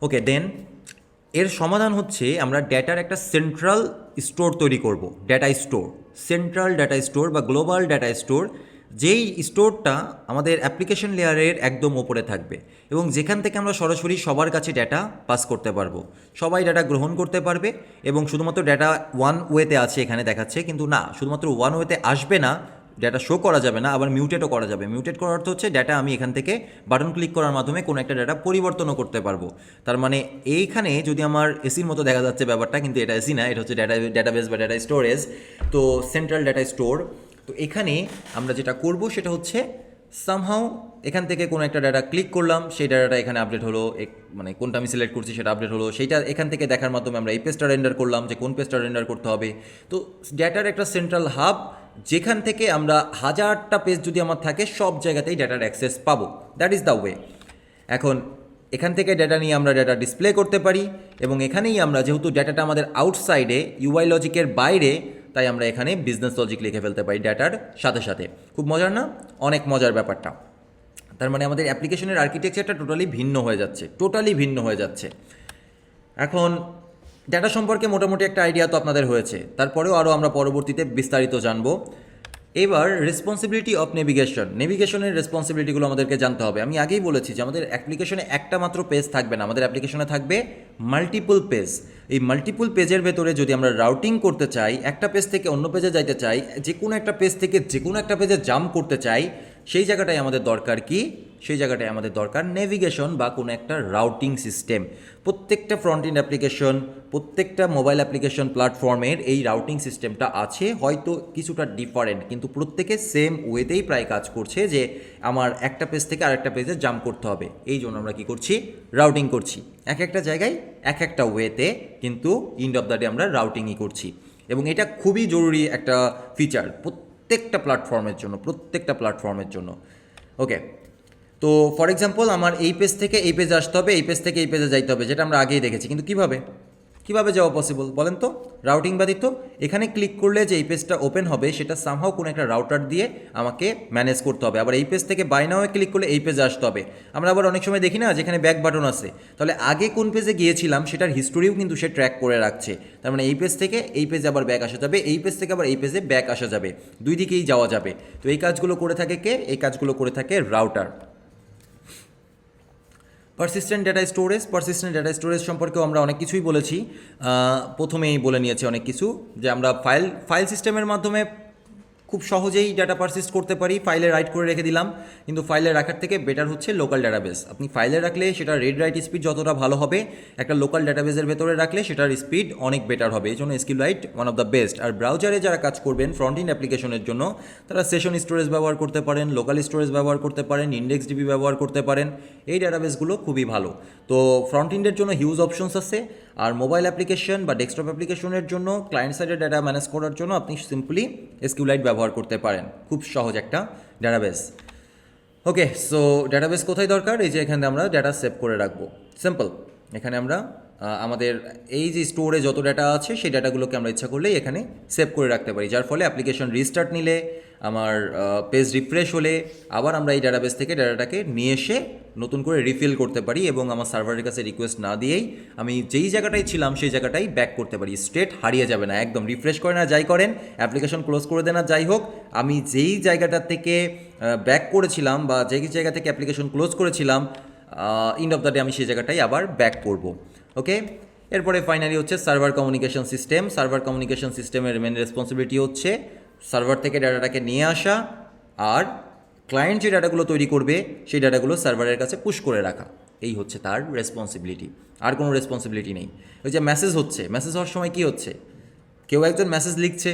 ওকে, দেন এর সমাধান হচ্ছে আমরা ডেটার একটা সেন্ট্রাল স্টোর তৈরি করব, data store, central data store বা গ্লোবাল ডেটা স্টোর, যেই স্টোরটা আমাদের অ্যাপ্লিকেশন লেয়ারের একদম ওপরে থাকবে, এবং যেখান থেকে আমরা সরাসরি সবার কাছে ডেটা পাস করতে পারবো, সবাই ডেটা গ্রহণ করতে পারবে। এবং শুধুমাত্র ডেটা ওয়ান ওয়েতে আছে এখানে দেখাচ্ছে, কিন্তু না, শুধুমাত্র ওয়ান ওয়েতে আসবে না, ডেটা শো করা যাবে না, আবার মিউটেটও করা যাবে। মিউটেট করার অর্থ হচ্ছে ডেটা আমি এখান থেকে বাটন ক্লিক করার মাধ্যমে কোনো একটা ডেটা পরিবর্তনও করতে পারবো। তার মানে এইখানে যদি আমার এসির মতো দেখা যাচ্ছে ব্যাপারটা, কিন্তু এটা এসি না, এটা হচ্ছে ডেটাবেস বা ডেটা স্টোরেজ, তো সেন্ট্রাল ডেটা স্টোর। তো এখানে আমরা যেটা করব সেটা হচ্ছে সামহাউ এখান থেকে কোনো একটা ডাটা ক্লিক করলাম, সেই ডাটাটা এখানে আপডেট হলো, মানে কোনটা আমি সিলেক্ট করছি সেটা আপডেট হলো, সেইটা এখান থেকে দেখার মাধ্যমে আমরা এই পেজটা রেন্ডার করলাম যে কোন পেজটা রেন্ডার করতে হবে। তো ডেটার একটা সেন্ট্রাল হাব, যেখান থেকে আমরা হাজারটা পেজ যদি আমার থাকে সব জায়গাতেই ডেটার অ্যাক্সেস পাবো। That is the way. এখন এখান থেকে ডেটা নিয়ে আমরা ডেটা ডিসপ্লে করতে পারি, এবং এখানেই আমরা, যেহেতু ডেটাটা আমাদের আউটসাইডে ইউআই লজিকের বাইরে, তাই আমরা এখানে বিজনেস লজিক লিখে ফেলতে পারি ডেটার সাথে সাথে। খুব মজার না? অনেক মজার ব্যাপারটা। তার মানে আমাদের অ্যাপ্লিকেশনের আর্কিটেকচারটা টোটালি ভিন্ন হয়ে যাচ্ছে। এখন ডেটা সম্পর্কে মোটামুটি একটা আইডিয়া তো আপনাদের হয়েছে, তারপরেও আরও আমরা পরবর্তীতে বিস্তারিত জানবো। এবার রেসপন্সিবিলিটি অফ নেভিগেশনের রেসপন্সিবিলিটিগুলো আমাদেরকে জানতে হবে। আমি আগেই বলেছি যে আমাদের অ্যাপ্লিকেশনে একটা মাত্র পেজ থাকবে না, আমাদের অ্যাপ্লিকেশনে থাকবে মাল্টিপল পেজ। এই মাল্টিপল পেজের ভেতরে যদি আমরা রাউটিং করতে চাই, একটা পেজ থেকে অন্য পেজে যাইতে চাই, যে কোনো একটা পেজ থেকে যে কোনো একটা পেজে জাম্প করতে চাই, সেই জায়গাটায় আমাদের দরকার কি? সেই জায়গাটায় আমাদের দরকার নেভিগেশন বা কোনো একটা রাউটিং সিস্টেম। প্রত্যেকটা ফ্রন্ট এন্ড অ্যাপ্লিকেশন, প্রত্যেকটা মোবাইল অ্যাপ্লিকেশন প্ল্যাটফর্মের এই রাউটিং সিস্টেমটা আছে, হয়তো কিছুটা ডিফারেন্ট, কিন্তু প্রত্যেকে সেম ওয়েতেই প্রায় কাজ করছে যে আমার একটা পেজ থেকে আরেকটা পেজে জাম্প করতে হবে। এই জন্য আমরা কী করছি? রাউটিং করছি। এক একটা জায়গায় এক একটা ওয়েতে, কিন্তু এন্ড অফ দ্য ডে আমরা রাউটিংই করছি। এবং এটা খুবই জরুরি একটা ফিচার প্রত্যেকটা প্ল্যাটফর্মের জন্য। ওকে, তো ফর এক্সাম্পল আমার এই পেজ থেকে এই পেজে আসতে হবে, এই পেজ থেকে এই পেজে যাইতে হবে, যেটা আমরা আগেই দেখেছি। কিন্তু কিভাবে যাওয়া পসিবল বলেন তো? রাউটিং ব্যতীত। এখানে ক্লিক করলে যে এই পেজটা ওপেন হবে, সেটা সামহাও কোনো একটা রাউটার দিয়ে আমাকে ম্যানেজ করতে হবে। আবার এই পেজ থেকে বাই নাও ক্লিক করলে এই পেজে আসতে হবে। আমরা আবার অনেক সময় দেখি না যেখানে ব্যাক বাটন আছে, তাহলে আগে কোন পেজে গিয়েছিলাম সেটার হিস্টোরিও কিন্তু সে ট্র্যাক করে রাখছে। তার মানে এই পেজ থেকে এই পেজে আবার ব্যাক আসা যাবে, এই পেজ থেকে আবার এই পেজে ব্যাক আসা যাবে, দুই দিকেই যাওয়া যাবে। তো এই কাজগুলো করে থাকে কে? এই কাজগুলো করে থাকে রাউটার। পারসিস্টেন্ট ডেটা স্টোরেজ সম্পর্কেও আমরা অনেক কিছুই বলেছি, প্রথমেই বলে নিয়েছি অনেক কিছু, যে আমরা ফাইল সিস্টেমের মাধ্যমে খুব সহজেই ডাটা পারসিস্ট করতে পারি। ফাইলে রাইট করে রেখে দিলাম, কিন্তু ফাইলে রাখার থেকে বেটার হচ্ছে লোকাল ডাটাবেস। আপনি ফাইলে রাখলে সেটা রিড রাইট স্পিড যতটা ভালো হবে, একটা লোকাল ডাটাবেসের ভেতরে রাখলে সেটার স্পিড অনেক বেটার হবে। এই জন্য SQLite one of the best. আর ব্রাউজারে যারা কাজ করবেন ফ্রন্ট এন্ড অ্যাপ্লিকেশনের জন্য, তারা সেশন স্টোরেজ ব্যবহার করতে পারেন, লোকাল স্টোরেজ ব্যবহার করতে পারেন, ইন্ডেক্স ডিবি ব্যবহার করতে পারেন। এই ডাটাবেসগুলো খুবই ভালো। তো ফ্রন্ট এন্ডের জন্য হিউজ অপশনস আছে, আর মোবাইল অ্যাপ্লিকেশন বা ডেস্কটপ অ্যাপ্লিকেশনের জন্য ক্লায়েন্ট সাইডের ডাটা ম্যানেজ করার জন্য আপনি সিম্পলি SQLite ব্যবহার করতে পারেন। খুব সহজ একটা ডাটাবেস। ওকে, সো ডাটাবেস কোথায় দরকার? এই যে এখানে আমরা ডাটা সেভ করে রাখবো। সিম্পল, এখানে আমরা আমাদের এই যে স্টোরে যত ডাটা আছে সেই ডাটাগুলোকে আমরা ইচ্ছা করলেই এখানে সেভ করে রাখতে পারি, যার ফলে অ্যাপ্লিকেশন রিস্টার্ট নিলে, আমার পেজ রিফ্রেশ হলে আবার আমরা এই ডাটাবেস থেকে ডাটাটাকে নিয়ে এসে নতুন করে রিফিল করতে পারি, এবং আমার সার্ভারের কাছে রিকোয়েস্ট না দিয়েই আমি যেই জায়গাটায় ছিলাম সেই জায়গাটাই ব্যাক করতে পারি। স্টেট হারিয়ে যাবে না, একদম রিফ্রেশ করেন আর যাই করেন, অ্যাপ্লিকেশন ক্লোজ করে দেন আর যাই হোক, আমি যেই জায়গাটা থেকে ব্যাক করেছিলাম বা যেই জায়গা থেকে অ্যাপ্লিকেশন ক্লোজ করেছিলাম, এন্ড অফ দ্য ডে আমি সেই জায়গাটাই আবার ব্যাক করব। ওকে, এরপরে ফাইনালি হচ্ছে সার্ভার কমিউনিকেশন সিস্টেমের মেন রেসপন্সিবিলিটি হচ্ছে সার্ভার থেকে ডাটাটাকে নিয়ে আসা, আর ক্লায়েন্ট যে ডাটাগুলো তৈরি করবে সেই ডাটাগুলো সার্ভারের কাছে পুশ করে রাখা। এই হচ্ছে তার রেসপন্সিবিলিটি, আর কোনো রেসপন্সিবিলিটি নেই। ওই যে মেসেজ হওয়ার সময় কি হচ্ছে? কেউ একজন মেসেজ লিখছে,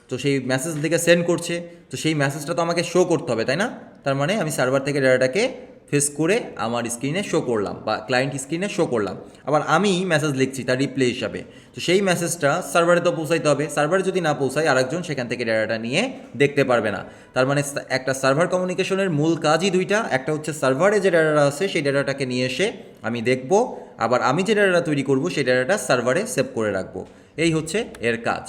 তো সেই মেসেজ লিখে সেন্ড করছে, তো সেই মেসেজটা তো আমাকে শো করতে হবে, তাই না? তার মানে আমি সার্ভার থেকে ডাটাটাকে ফেস করে আমার স্ক্রিনে শো করলাম বা ক্লায়েন্ট স্ক্রিনে শো করলাম। আবার আমি মেসেজ লিখছি তার রিপ্লে হিসাবে, তো সেই মেসেজটা সার্ভারে তো পৌঁছাইতে হবে। সার্ভারে যদি না পৌঁছায়, আরেকজন সেখান থেকে ডাটাটা নিয়ে দেখতে পারবে না। তার মানে একটা সার্ভার কমিউনিকেশনের মূল কাজই দুইটা। একটা হচ্ছে সার্ভারে যে ডাটাটা আছে সেই ডাটাটাকে নিয়ে এসে আমি দেখব, আবার আমি যে ডাটাটা তৈরি করব সেই ডাটাটা সার্ভারে সেভ করে রাখবো। এই হচ্ছে এর কাজ।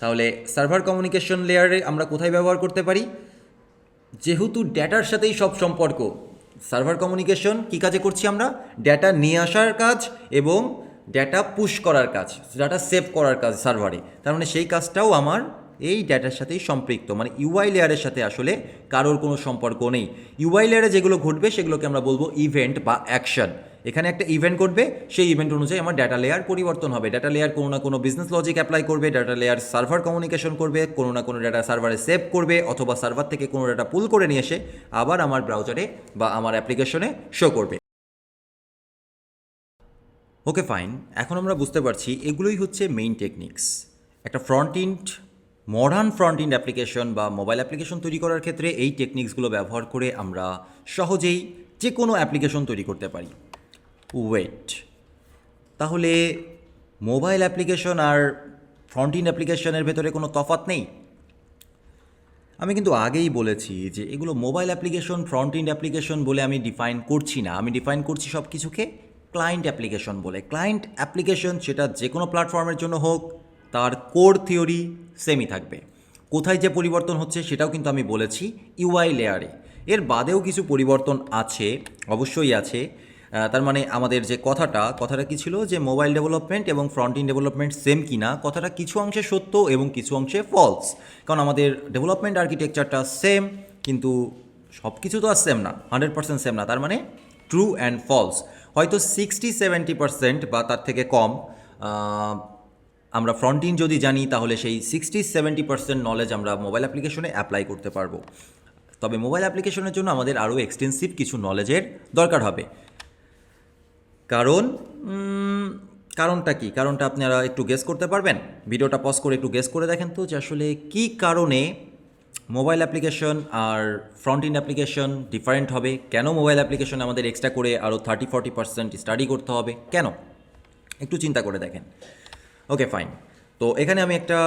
তাহলে সার্ভার কমিউনিকেশন লেয়ারে আমরা কোথায় ব্যবহার করতে পারি? যেহেতু ডেটার সাথেই সব সম্পর্ক, সার্ভার কমিউনিকেশন কী কাজে করছি আমরা? ডেটা নিয়ে আসার কাজ এবং ডেটা পুশ করার কাজ, ডাটা সেভ করার কাজ সার্ভারে। তার মানে সেই কাজটাও আমার এই ডেটার সাথেই সম্পৃক্ত। মানে ইউআই লেয়ারের সাথে আসলে কারোর কোনো সম্পর্ক নেই। ইউআই লেয়ারে যেগুলো ঘটবে সেগুলোকে আমরা বলবো ইভেন্ট বা অ্যাকশন। এখানে একটা ইভেন্ট ঘটবে, সেই ইভেন্ট অনুযায়ী আমার ডাটা লেয়ার পরিবর্তন হবে। ডাটা লেয়ার কোনো না কোনো বিজনেস লজিক অ্যাপ্লাই করবে, ডাটা লেয়ার সার্ভার কমিউনিকেশন করবে, কোনো না কোনো ডাটা সার্ভারে সেভ করবে, অথবা সার্ভার থেকে কোনো ডাটা পুল করে নিয়ে এসে আবার আমার ব্রাউজারে বা আমার অ্যাপ্লিকেশনে শো করবে। ওকে ফাইন, এখন আমরা বুঝতে পারছি এগুলোই হচ্ছে মেইন টেকনিক্স। একটা front end modern front end application বা মোবাইল অ্যাপ্লিকেশন তৈরি করার ক্ষেত্রে এই টেকনিক্সগুলো ব্যবহার করে আমরা সহজেই যে কোনো অ্যাপ্লিকেশন তৈরি করতে পারি। ওয়েট, তাহলে মোবাইল অ্যাপ্লিকেশন আর ফ্রন্ট এন্ড অ্যাপ্লিকেশনের ভেতরে কোনো তফাৎ নেই? আমি কিন্তু আগেই বলেছি যে এগুলো mobile application front end application বলে আমি ডিফাইন করছি না, আমি ডিফাইন করছি সব কিছুকে ক্লায়েন্ট অ্যাপ্লিকেশন বলে। ক্লায়েন্ট অ্যাপ্লিকেশন সেটা যে কোনো প্ল্যাটফর্মের জন্য হোক, তার কোর থিওরি সেমই থাকবে। কোথায় যে পরিবর্তন হচ্ছে সেটাও কিন্তু আমি বলেছি ইউআই লেয়ারে। এর বাদেও কিছু পরিবর্তন আছে, অবশ্যই আছে। তার মানে আমাদের যে কথাটা কি ছিল যে মোবাইল ডেভেলপমেন্ট এবং ফ্রন্ট এন্ড ডেভেলপমেন্ট সেম কিনা, কথাটা কিছু অংশে সত্য এবং কিছু অংশে ফলস। কারণ আমাদের ডেভেলপমেন্ট আর্কিটেকচারটা সেম, কিন্তু সব কিছু তো আর সেম না, 100% সেম না। তার মানে ট্রু অ্যান্ড ফলস হয়তো 60-70% বা তার থেকে কম আমরা ফ্রন্ট এন্ড যদি জানি তাহলে সেই 60-70% নলেজ আমরা মোবাইল অ্যাপ্লিকেশনে অ্যাপ্লাই করতে পারবো। তবে মোবাইল অ্যাপ্লিকেশনের জন্য আমাদের আরও এক্সটেন্সিভ কিছু নলেজের দরকার হবে। কারণটা কি? কারণটা আপনারা একটু গেস করতে পারবেন? ভিডিওটা পজ করে একটু গেস করে দেখেন তো যে আসলে কী কারণে মোবাইল অ্যাপ্লিকেশন আর ফ্রন্ট এন্ড অ্যাপ্লিকেশন ডিফারেন্ট হবে। কেন মোবাইল অ্যাপ্লিকেশন আমাদের এক্সট্রা করে আরও 30-40% স্টাডি করতে হবে, কেন? একটু চিন্তা করে দেখেন। ওকে ফাইন, তো এখানে আমি একটা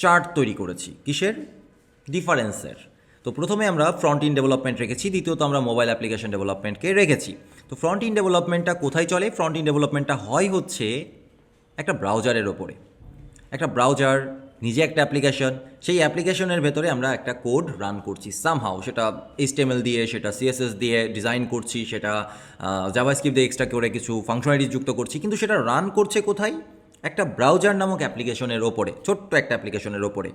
চার্ট তৈরি করেছি। কিসের? ডিফারেন্সের। তো প্রথমে আমরা ফ্রন্ট এন্ড ডেভেলপমেন্ট রেখেছি, দ্বিতীয়ত আমরা মোবাইল অ্যাপ্লিকেশন ডেভেলপমেন্টকে রেখেছি। তো ফ্রন্ট এন্ড ডেভেলপমেন্টটা কোথায় চলে? ফ্রন্ট এন্ড ডেভেলপমেন্টটা হচ্ছে একটা ব্রাউজারের ওপরে। একটা ব্রাউজার নিজে একটা অ্যাপ্লিকেশন, সেই অ্যাপ্লিকেশনের ভেতরে আমরা একটা কোড রান করছি সামহাও, সেটা HTML দিয়ে, সেটা CSS দিয়ে ডিজাইন করছি, সেটা জাভাস্ক্রিপ্ট দিয়ে এক্সট্রা করে কিছু ফাংশনালিটি যুক্ত করছি, কিন্তু সেটা রান করছে কোথায়? একটা ব্রাউজার নামক অ্যাপ্লিকেশনের ওপরে, ছোট্ট একটা অ্যাপ্লিকেশনের ওপরে।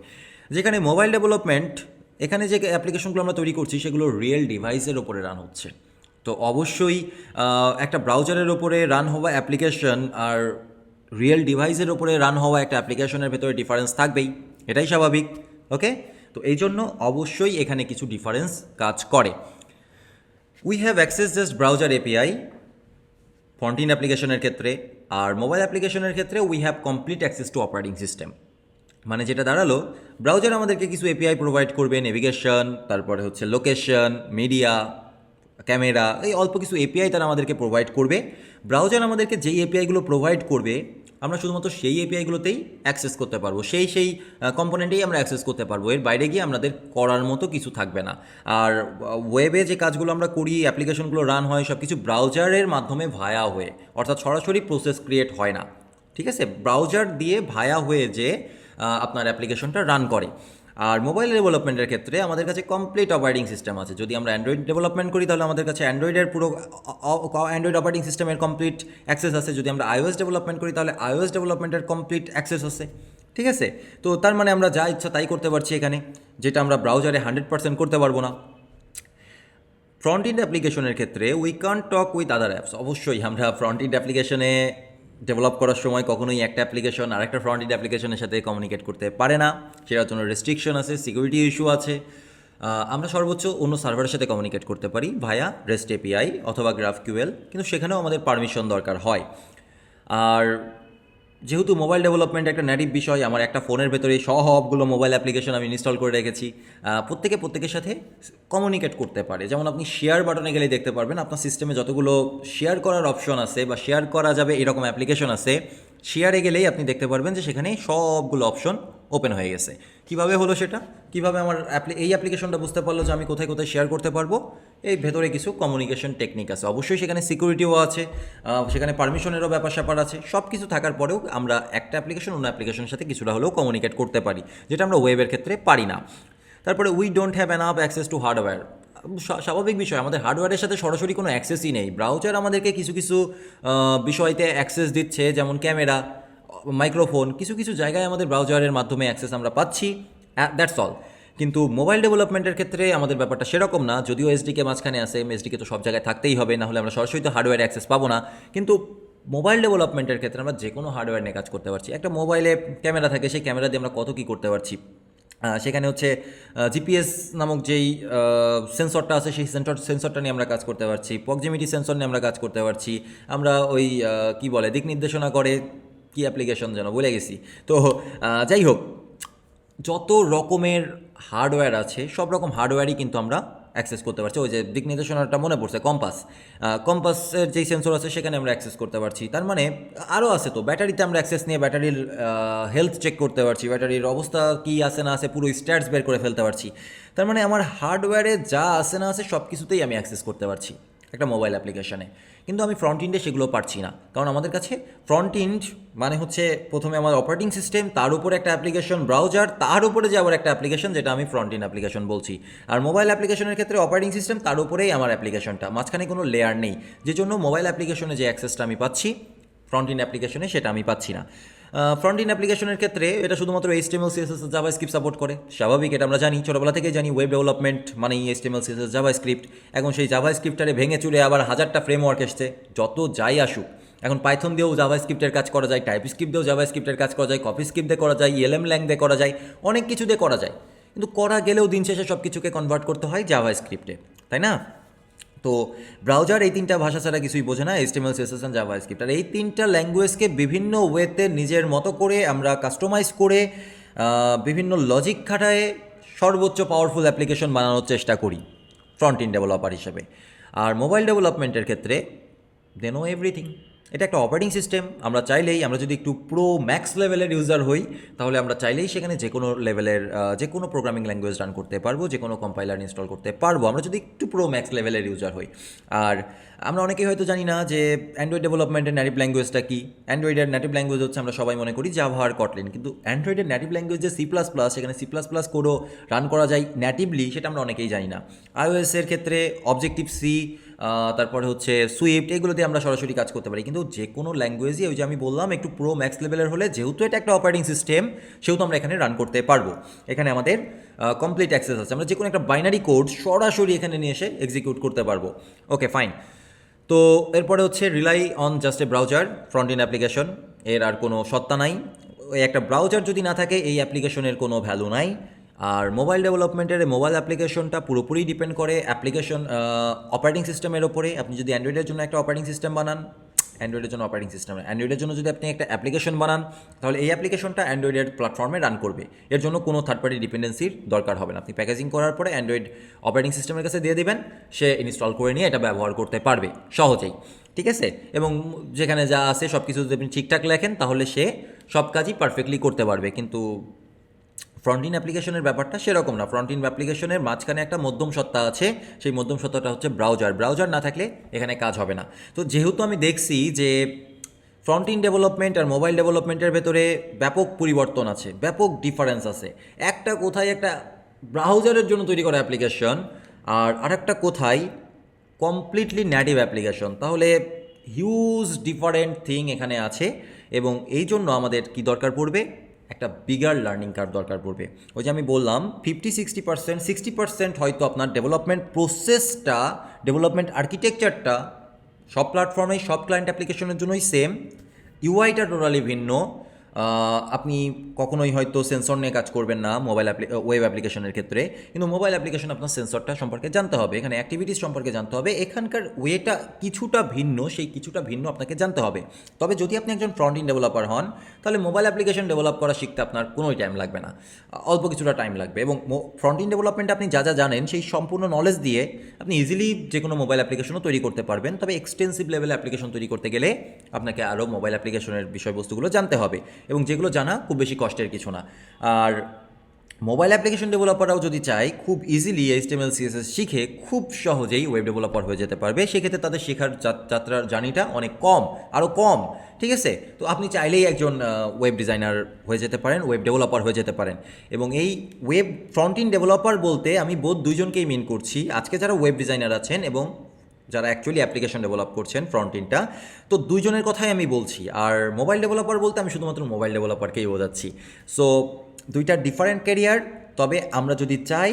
যেখানে মোবাইল ডেভেলপমেন্ট, এখানে যে অ্যাপ্লিকেশনগুলো আমরা তৈরি করছি সেগুলো রিয়েল ডিভাইসের ওপরে রান হচ্ছে। তো অবশ্যই একটা ব্রাউজারের ওপরে রান হওয়া অ্যাপ্লিকেশন আর রিয়েল ডিভাইসের ওপরে রান হওয়া একটা অ্যাপ্লিকেশনের ভেতরে ডিফারেন্স থাকবেই, এটাই স্বাভাবিক। ওকে, তো এই জন্য অবশ্যই এখানে কিছু ডিফারেন্স কাজ করে। We have access just browser API front end অ্যাপ্লিকেশনের ক্ষেত্রে, আর মোবাইল অ্যাপ্লিকেশনের ক্ষেত্রে we have complete access to operating system. মানে যেটা দাঁড়ালো, ব্রাউজার আমাদেরকে কিছু এপিআই প্রোভাইড করবে, নেভিগেশন, তারপরে হচ্ছে লোকেশন, মিডিয়া, ক্যামেরা, এই অল্প কিছু এপিআই তারা আমাদেরকে প্রোভাইড করবে। ব্রাউজার আমাদেরকে যেই এপিআইগুলো প্রোভাইড করবে আমরা শুধুমাত্র সেই এপিআইগুলোতেই অ্যাক্সেস করতে পারবো, সেই কম্পোনেন্টেই আমরা অ্যাক্সেস করতে পারবো। এর বাইরে গিয়ে আমাদের করার মতো কিছু থাকবে না। আর ওয়েবে যে কাজগুলো আমরা করি, অ্যাপ্লিকেশনগুলো রান হয়, সব কিছু ব্রাউজারের মাধ্যমে ভায়া হয়ে, অর্থাৎ সরাসরি প্রসেস ক্রিয়েট হয় না। ঠিক আছে, ব্রাউজার দিয়ে ভায়া হয়ে যে আপনার অ্যাপ্লিকেশনটা রান করে। আর মোবাইল ডেভেলপমেন্টের ক্ষেত্রে আমাদের কাছে কমপ্লিট অপারেটিং সিস্টেম আছে। যদি আমরা অ্যান্ড্রয়েড ডেভেলপমেন্ট করি তাহলে আমাদের কাছে অ্যান্ড্রয়েডের পুরো অ্যান্ড্রয়েড অপারেটিং সিস্টেমের কমপ্লিট অ্যাক্সেস আছে। যদি আমরা iOS ডেভেলপমেন্ট করি তাহলে iOS ডেভেলপমেন্টের কমপ্লিট অ্যাক্সেস আছে। ঠিক আছে, তো তার মানে আমরা যা ইচ্ছা তাই করতে পারছি এখানে, যেটা আমরা ব্রাউজারে 100% করতে পারবো না। ফ্রন্ট এন্ড অ্যাপ্লিকেশনের ক্ষেত্রে we can talk with other apps. অবশ্যই আমরা ফ্রন্ট এন্ড অ্যাপ্লিকেশনে ডেভেলপ করার সময় কখনোই একটা অ্যাপ্লিকেশন আর একটা ফ্রন্ট এন্ড অ্যাপ্লিকেশনের সাথে কমিউনিকেট করতে পারে না, সেটার জন্য রেস্ট্রিকশন আছে, সিকিউরিটি ইস্যু আছে। আমরা সর্বোচ্চ অন্য সার্ভারের সাথে কমিউনিকেট করতে পারি ভায়া REST API অথবা GraphQL, কিন্তু সেখানেও আমাদের পারমিশন দরকার হয়। আর যেহেতু মোবাইল ডেভেলপমেন্ট একটা নেটিভ বিষয়, আমার একটা ফোনের ভেতরে সবগুলো মোবাইল অ্যাপ্লিকেশন আমি ইনস্টল করে রেখেছি, প্রত্যেকের সাথে কমিউনিকেট করতে পারে। যেমন আপনি শেয়ার বাটনে গেলে দেখতে পারবেন আপনার সিস্টেমে যতগুলো শেয়ার করার অপশন আছে বা শেয়ার করা যাবে এরকম অ্যাপ্লিকেশন আছে, শেয়ারে গেলেই আপনি দেখতে পারবেন যে সেখানে সবগুলো অপশন ওপেন হয়ে গেছে। কিভাবে হলো সেটা? কিভাবে আমার এই অ্যাপ্লিকেশনটা বুঝতে পারলো যে আমি কোথায় কোথায় শেয়ার করতে পারবো? এই ভেতরে কিছু কমিউনিকেশন টেকনিক আছে, অবশ্যই সেখানে সিকিউরিটিও আছে, সেখানে পারমিশনেরও ব্যাপার স্যাপার আছে। সব কিছু থাকার পরেও আমরা একটা অ্যাপ্লিকেশন অন্য অ্যাপ্লিকেশনের সাথে কিছুটা হলেও কমিউনিকেট করতে পারি, যেটা আমরা ওয়েবের ক্ষেত্রে পারি না। তারপরে we don't have enough access to hardware. স্বাভাবিক বিষয়, আমাদের হার্ডওয়্যারের সাথে সরাসরি কোনো অ্যাক্সেসই নেই। ব্রাউজার আমাদেরকে কিছু কিছু বিষয়তে অ্যাক্সেস দিচ্ছে, যেমন ক্যামেরা, মাইক্রোফোন, কিছু কিছু জায়গায় আমাদের ব্রাউজারের মাধ্যমে অ্যাক্সেস আমরা পাচ্ছি, দ্যাটস অল। কিন্তু মোবাইল ডেভেলপমেন্টের ক্ষেত্রে আমাদের ব্যাপারটা সেরকম না। যদিও এসডিকে মাঝখানে আছে, এসডিকে তো সব জায়গায় থাকতেই হবে, না হলে আমরা সরাসরি তো হার্ডওয়্যার অ্যাক্সেস পাবো না। কিন্তু মোবাইল ডেভেলপমেন্টের ক্ষেত্রে আমরা যে কোনো হার্ডওয়্যার নিয়ে কাজ করতে পারছি। একটা মোবাইলে ক্যামেরা থাকে, সেই ক্যামেরা দিয়ে আমরা কত কী করতে পারছি। সেখানে হচ্ছে জিপিএস নামক যেই সেন্সরটা আছে, সেই সেন্সরটা নিয়ে আমরা কাজ করতে পারছি, প্রক্সিমিটি সেন্সর নিয়ে আমরা কাজ করতে পারছি। আমরা ওই কি বলে দিক নির্দেশনা করে কি অ্যাপ্লিকেশন যেন ভুলে গেছি। তো যাই হোক, যত রকমের হার্ডওয়্যার আছে সব রকম হার্ডওয়্যারই কিন্তু আমরা অ্যাক্সেস করতে পারছি। ওই যে দিক নির্দেশনাটা মনে পড়ছে, কম্পাসের যেই সেন্সর আছে সেখানে আমরা অ্যাক্সেস করতে পারছি। তার মানে আরও আছে, তো ব্যাটারিতে আমরা অ্যাক্সেস নিয়ে ব্যাটারির হেলথ চেক করতে পারছি, ব্যাটারির অবস্থা কী আছে না আছে পুরো স্ট্যাটস বের করে ফেলতে পারছি। তার মানে আমার হার্ডওয়্যারে যা আছে না আছে সব কিছুতেই আমি অ্যাক্সেস করতে পারছি একটা মোবাইল অ্যাপ্লিকেশানে। কিন্তু আমি ফ্রন্ট এন্ডে সেগুলো পারছি না, কারণ আমাদের কাছে ফ্রন্ট এন্ড মানে হচ্ছে প্রথমে আমার অপারেটিং সিস্টেম, তার উপরে একটা অ্যাপ্লিকেশন ব্রাউজার, তার উপরে যে আবার একটা অ্যাপ্লিকেশন যেটা আমি ফ্রন্ট এন্ড অ্যাপ্লিকেশন বলছি। আর মোবাইল অ্যাপ্লিকেশনের ক্ষেত্রে অপারেটিং সিস্টেম, তার উপরেই আমার অ্যাপ্লিকেশনটা, মাঝখানে কোনো লেয়ার নেই, যে জন্য মোবাইল অ্যাপ্লিকেশনে যে অ্যাক্সেসটা আমি পাচ্ছি ফ্রন্ট এন্ড অ্যাপ্লিকেশনে সেটা আমি পাচ্ছি না। ফ্রন্ট এন্ড অ্যাপ্লিকেশনের ক্ষেত্রে এটা শুধুমাত্র HTML CSS জাভাস্ক্রিপ্ট সাপোর্ট করে, স্বাভাবিক, এটা আমরা জানি, ছোটোবেলা থেকেই জানি ওয়েব ডেভেলপমেন্ট মানে HTML CSS জাভাস্ক্রিপ্ট। এখন সেই জাভাস্ক্রিপ্টটারে ভেঙে চুরে আবার হাজারটা ফ্রেমওয়ার্ক এসছে, যত যাই আসুক। এখন পাইথন দিয়েও জাভাস্ক্রিপ্টের কাজ করা যায়, টাইপস্ক্রিপ্ট দিয়েও জাভাস্ক্রিপ্টের কাজ করা যায়, কপিস্ক্রিপ্ট দিয়ে করা যায়, ELM ল্যাং দিয়ে করা যায়, অনেক কিছু দিয়ে করা যায়। কিন্তু করা গেলেও দিন শেষে সব কিছুকে কনভার্ট করতে হয় জাভাস্ক্রিপ্টে, তাই না? তো ব্রাউজার এই তিনটা ভাষা ছাড়া কিছুই বোঝে না, HTML CSS and জাভাস্ক্রিপ্ট। আর এই তিনটা ল্যাঙ্গুয়েজকে বিভিন্ন ওয়েতে নিজের মতো করে আমরা কাস্টমাইজ করে বিভিন্ন লজিক খাটায় সর্বোচ্চ পাওয়ারফুল অ্যাপ্লিকেশন বানানোর চেষ্টা করি ফ্রন্ট এন্ড ডেভেলপার হিসেবে। আর মোবাইল ডেভেলপমেন্টের ক্ষেত্রে দে নো এভরিথিং। এটা একটা অপারেটিং সিস্টেম, আমরা চাইলেই, আমরা যদি একটু প্রো ম্যাক্স লেভেলের ইউজার হই তাহলে আমরা চাইলেই সেখানে যে কোনো লেভেলের যে কোনো প্রোগ্রামিং ল্যাঙ্গুয়েজ রান করতে পারবো, যে কোনো কম্পাইলার ইনস্টল করতে পারবো, আমরা যদি একটু প্রো ম্যাক্স লেভেলের ইউজার হই। আর আমরা অনেকেই হয়তো জানি না যে অ্যান্ড্রয়েড ডেভেলপমেন্টের নেটিভ ল্যাঙ্গুয়েজটা কী। অ্যান্ড্রয়েডের নেটিভ ল্যাঙ্গুয়েজ হচ্ছে, আমরা সবাই মনে করি জাভা আর কটলিন, কিন্তু অ্যান্ড্রয়েডের নেটিভ ল্যাঙ্গুয়েজ যে C++, সেখানে C++ কোডও রান করা যায় নেটিভলি, সেটা আমরা অনেকেই জানি না। iOS-এর ক্ষেত্রে অবজেক্টিভ সি, তারপরে হচ্ছে সুইফট, এগুলো দিয়ে আমরা সরাসরি কাজ করতে পারি। কিন্তু যে কোনো ল্যাঙ্গুয়েজই ওই যে আমি বললাম একটু প্রো ম্যাক্স লেভেলের হলে, যেহেতু এটা একটা অপারেটিং সিস্টেম, সেহেতু আমরা এখানে রান করতে পারবো। এখানে আমাদের কমপ্লিট অ্যাক্সেস আছে, আমরা যে কোনো একটা বাইনারি কোড সরাসরি এখানে নিয়ে এসে এক্সিকিউট করতে পারবো। Okay fine. তো এরপরে হচ্ছে rely on just a browser front end application, এর আর কোনো সত্তা নাই। ওই একটা ব্রাউজার যদি না থাকে এই অ্যাপ্লিকেশনের কোনো ভ্যালু নাই। আর মোবাইল ডেভেলপমেন্টের মোবাইল অ্যাপ্লিকেশনটা পুরোপুরি ডিপেন্ড করে অ্যাপ্লিকেশন অপারেটিং সিস্টেমের ওপরে। আপনি যদি অ্যান্ড্রয়েডের জন্য একটা অপারেটিং সিস্টেম বানান, অ্যান্ড্রয়েডের জন্য অপারেটিং সিস্টেম, অ্যান্ড্রয়েডের জন্য যদি আপনি একটা অ্যাপ্লিকেশন বানান, তাহলে এই অ্যাপ্লিকেশনটা অ্যান্ড্রয়েডের প্ল্যাটফর্মে রান করবে। এর জন্য কোনো থার্ড পার্টি ডিপেন্ডেন্সির দরকার হবে না। আপনি প্যাকেজিং করার পরে অ্যান্ড্রয়েড অপারেটিং সিস্টেমের কাছে দিয়ে দিবেন, সে ইনস্টল করে নিয়ে এটা ব্যবহার করতে পারবে সহজেই, ঠিক আছে? এবং যেখানে যা আছে সব কিছু যদি আপনি ঠিকঠাক লেখেন তাহলে সে সব কাজই পারফেক্টলি করতে পারবে। কিন্তু ফ্রন্ট ইন অ্যাপ্লিকেশনের ব্যাপারটা সেরকম না। ফ্রন্ট ইন অ্যাপ্লিকেশনের মাঝখানে একটা মধ্যম সত্তা আছে, সেই মধ্যম সত্তাটা হচ্ছে ব্রাউজার। ব্রাউজার না থাকলে এখানে কাজ হবে না। তো যেহেতু আমি দেখছি যে ফ্রন্ট ইন ডেভেলপমেন্ট আর মোবাইল ডেভেলপমেন্টের ভেতরে ব্যাপক পরিবর্তন আছে, ব্যাপক ডিফারেন্স আছে। একটা কোথায় একটা ব্রাউজারের জন্য তৈরি করা অ্যাপ্লিকেশন, আর আরেকটা কোথায় কমপ্লিটলি নেটিভ অ্যাপ্লিকেশন, তাহলে হিউজ ডিফারেন্ট থিং এখানে আছে। এবং এই জন্য আমাদের কি দরকার পড়বে, একটা বিগার লার্নিং কার্ভ দরকার পড়বে। ওই যে আমি বললাম 50-60%, 60% হয়তো আপনার ডেভেলপমেন্ট প্রসেসটা, ডেভেলপমেন্ট আর্কিটেকচারটা সব প্ল্যাটফর্মেই সব ক্লায়েন্ট অ্যাপ্লিকেশনের জন্যই সেম, ইউআইটা টোটালি ভিন্ন। আপনি কখনোই হয়তো সেন্সর নিয়ে কাজ করবেন না ওয়েব অ্যাপ্লিকেশনের ক্ষেত্রে, কিন্তু মোবাইল অ্যাপ্লিকেশন আপনার সেন্সরটা সম্পর্কে জানতে হবে, এখানে অ্যাক্টিভিটিস সম্পর্কে জানতে হবে, এখানকার ওয়েটা কিছুটা ভিন্ন, সেই কিছুটা ভিন্ন আপনাকে জানতে হবে। তবে যদি আপনি একজন ফ্রন্ট ইন ডেভেলপার হন, তাহলে মোবাইল অ্যাপ্লিকেশন ডেভেলপ করা শিখতে আপনার কোনোই টাইম লাগবে না, অল্প কিছুটা টাইম লাগবে। এবং ফ্রন্ট ইন ডেভেলপমেন্টে আপনি যা যা জানেন সেই সম্পূর্ণ নলেজ দিয়ে আপনি ইজিলি যে কোনো মোবাইল অ্যাপ্লিকেশনও তৈরি করতে পারবেন। তবে এক্সটেন্সিভ লেভেল অ্যাপ্লিকেশন তৈরি করতে গেলে আপনাকে আরও মোবাইল অ্যাপ্লিকেশনের বিষয়বস্তুগুলো জানতে হবে, এবং যেগুলো জানা খুব বেশি কষ্টের কিছু না। আর মোবাইল অ্যাপ্লিকেশন ডেভেলপাররাও যদি চায় খুব ইজিলি HTML CSS শিখে খুব সহজেই ওয়েব ডেভেলপার হয়ে যেতে পারবে। সেক্ষেত্রে তাদের শেখার যাত্রার জার্নিটা অনেক কম, আরও কম, ঠিক আছে? তো আপনি চাইলেই একজন ওয়েব ডিজাইনার হয়ে যেতে পারেন, ওয়েব ডেভেলপার হয়ে যেতে পারেন। এবং এই ওয়েব ফ্রন্ট ইন ডেভেলপার বলতে আমি বোধ দুইজনকেই মিন করছি, আজকে যারা ওয়েব ডিজাইনার আছেন এবং যারা অ্যাকচুয়ালি অ্যাপ্লিকেশন ডেভেলপ করছেন ফ্রন্ট ইনটা, তো দুইজনের কথাই আমি বলছি। আর মোবাইল ডেভেলপার বলতে আমি শুধুমাত্র মোবাইল ডেভেলপারকেই বোঝাচ্ছি। সো দুইটা ডিফারেন্ট ক্যারিয়ার, তবে আমরা যদি চাই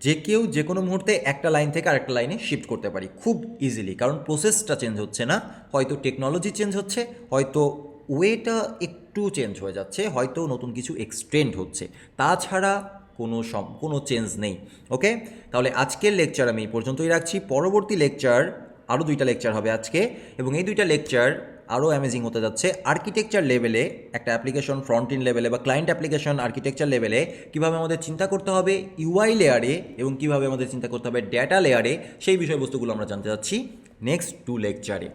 যে কেউ যে কোনো মুহূর্তে একটা লাইন থেকে আরেকটা লাইনে শিফট করতে পারি খুব ইজিলি, কারণ প্রসেসটা চেঞ্জ হচ্ছে না, হয়তো টেকনোলজি চেঞ্জ হচ্ছে, হয়তো ওয়েটা একটু চেঞ্জ হয়ে যাচ্ছে, হয়তো নতুন কিছু এক্সটেন্ড হচ্ছে, তাছাড়া কোনো চেঞ্জ নেই। ওকে, তাহলে আজকের লেকচার আমি এই পর্যন্তই রাখছি। পরবর্তী লেকচার, আরও দুইটা লেকচার হবে আজকে, এবং এই দুইটা লেকচার আরও অ্যামেজিং হতে যাচ্ছে। আর্কিটেকচার লেভেলে একটা অ্যাপ্লিকেশন ফ্রন্ট ইন লেভেলে বা ক্লায়েন্ট অ্যাপ্লিকেশন আর্কিটেকচার লেভেলে কীভাবে আমাদের চিন্তা করতে হবে ইউআই লেয়ারে এবং কীভাবে আমাদের চিন্তা করতে হবে ডেটা লেয়ারে, সেই বিষয়বস্তুগুলো আমরা জানতে যাচ্ছি নেক্সট 2 লেকচারে।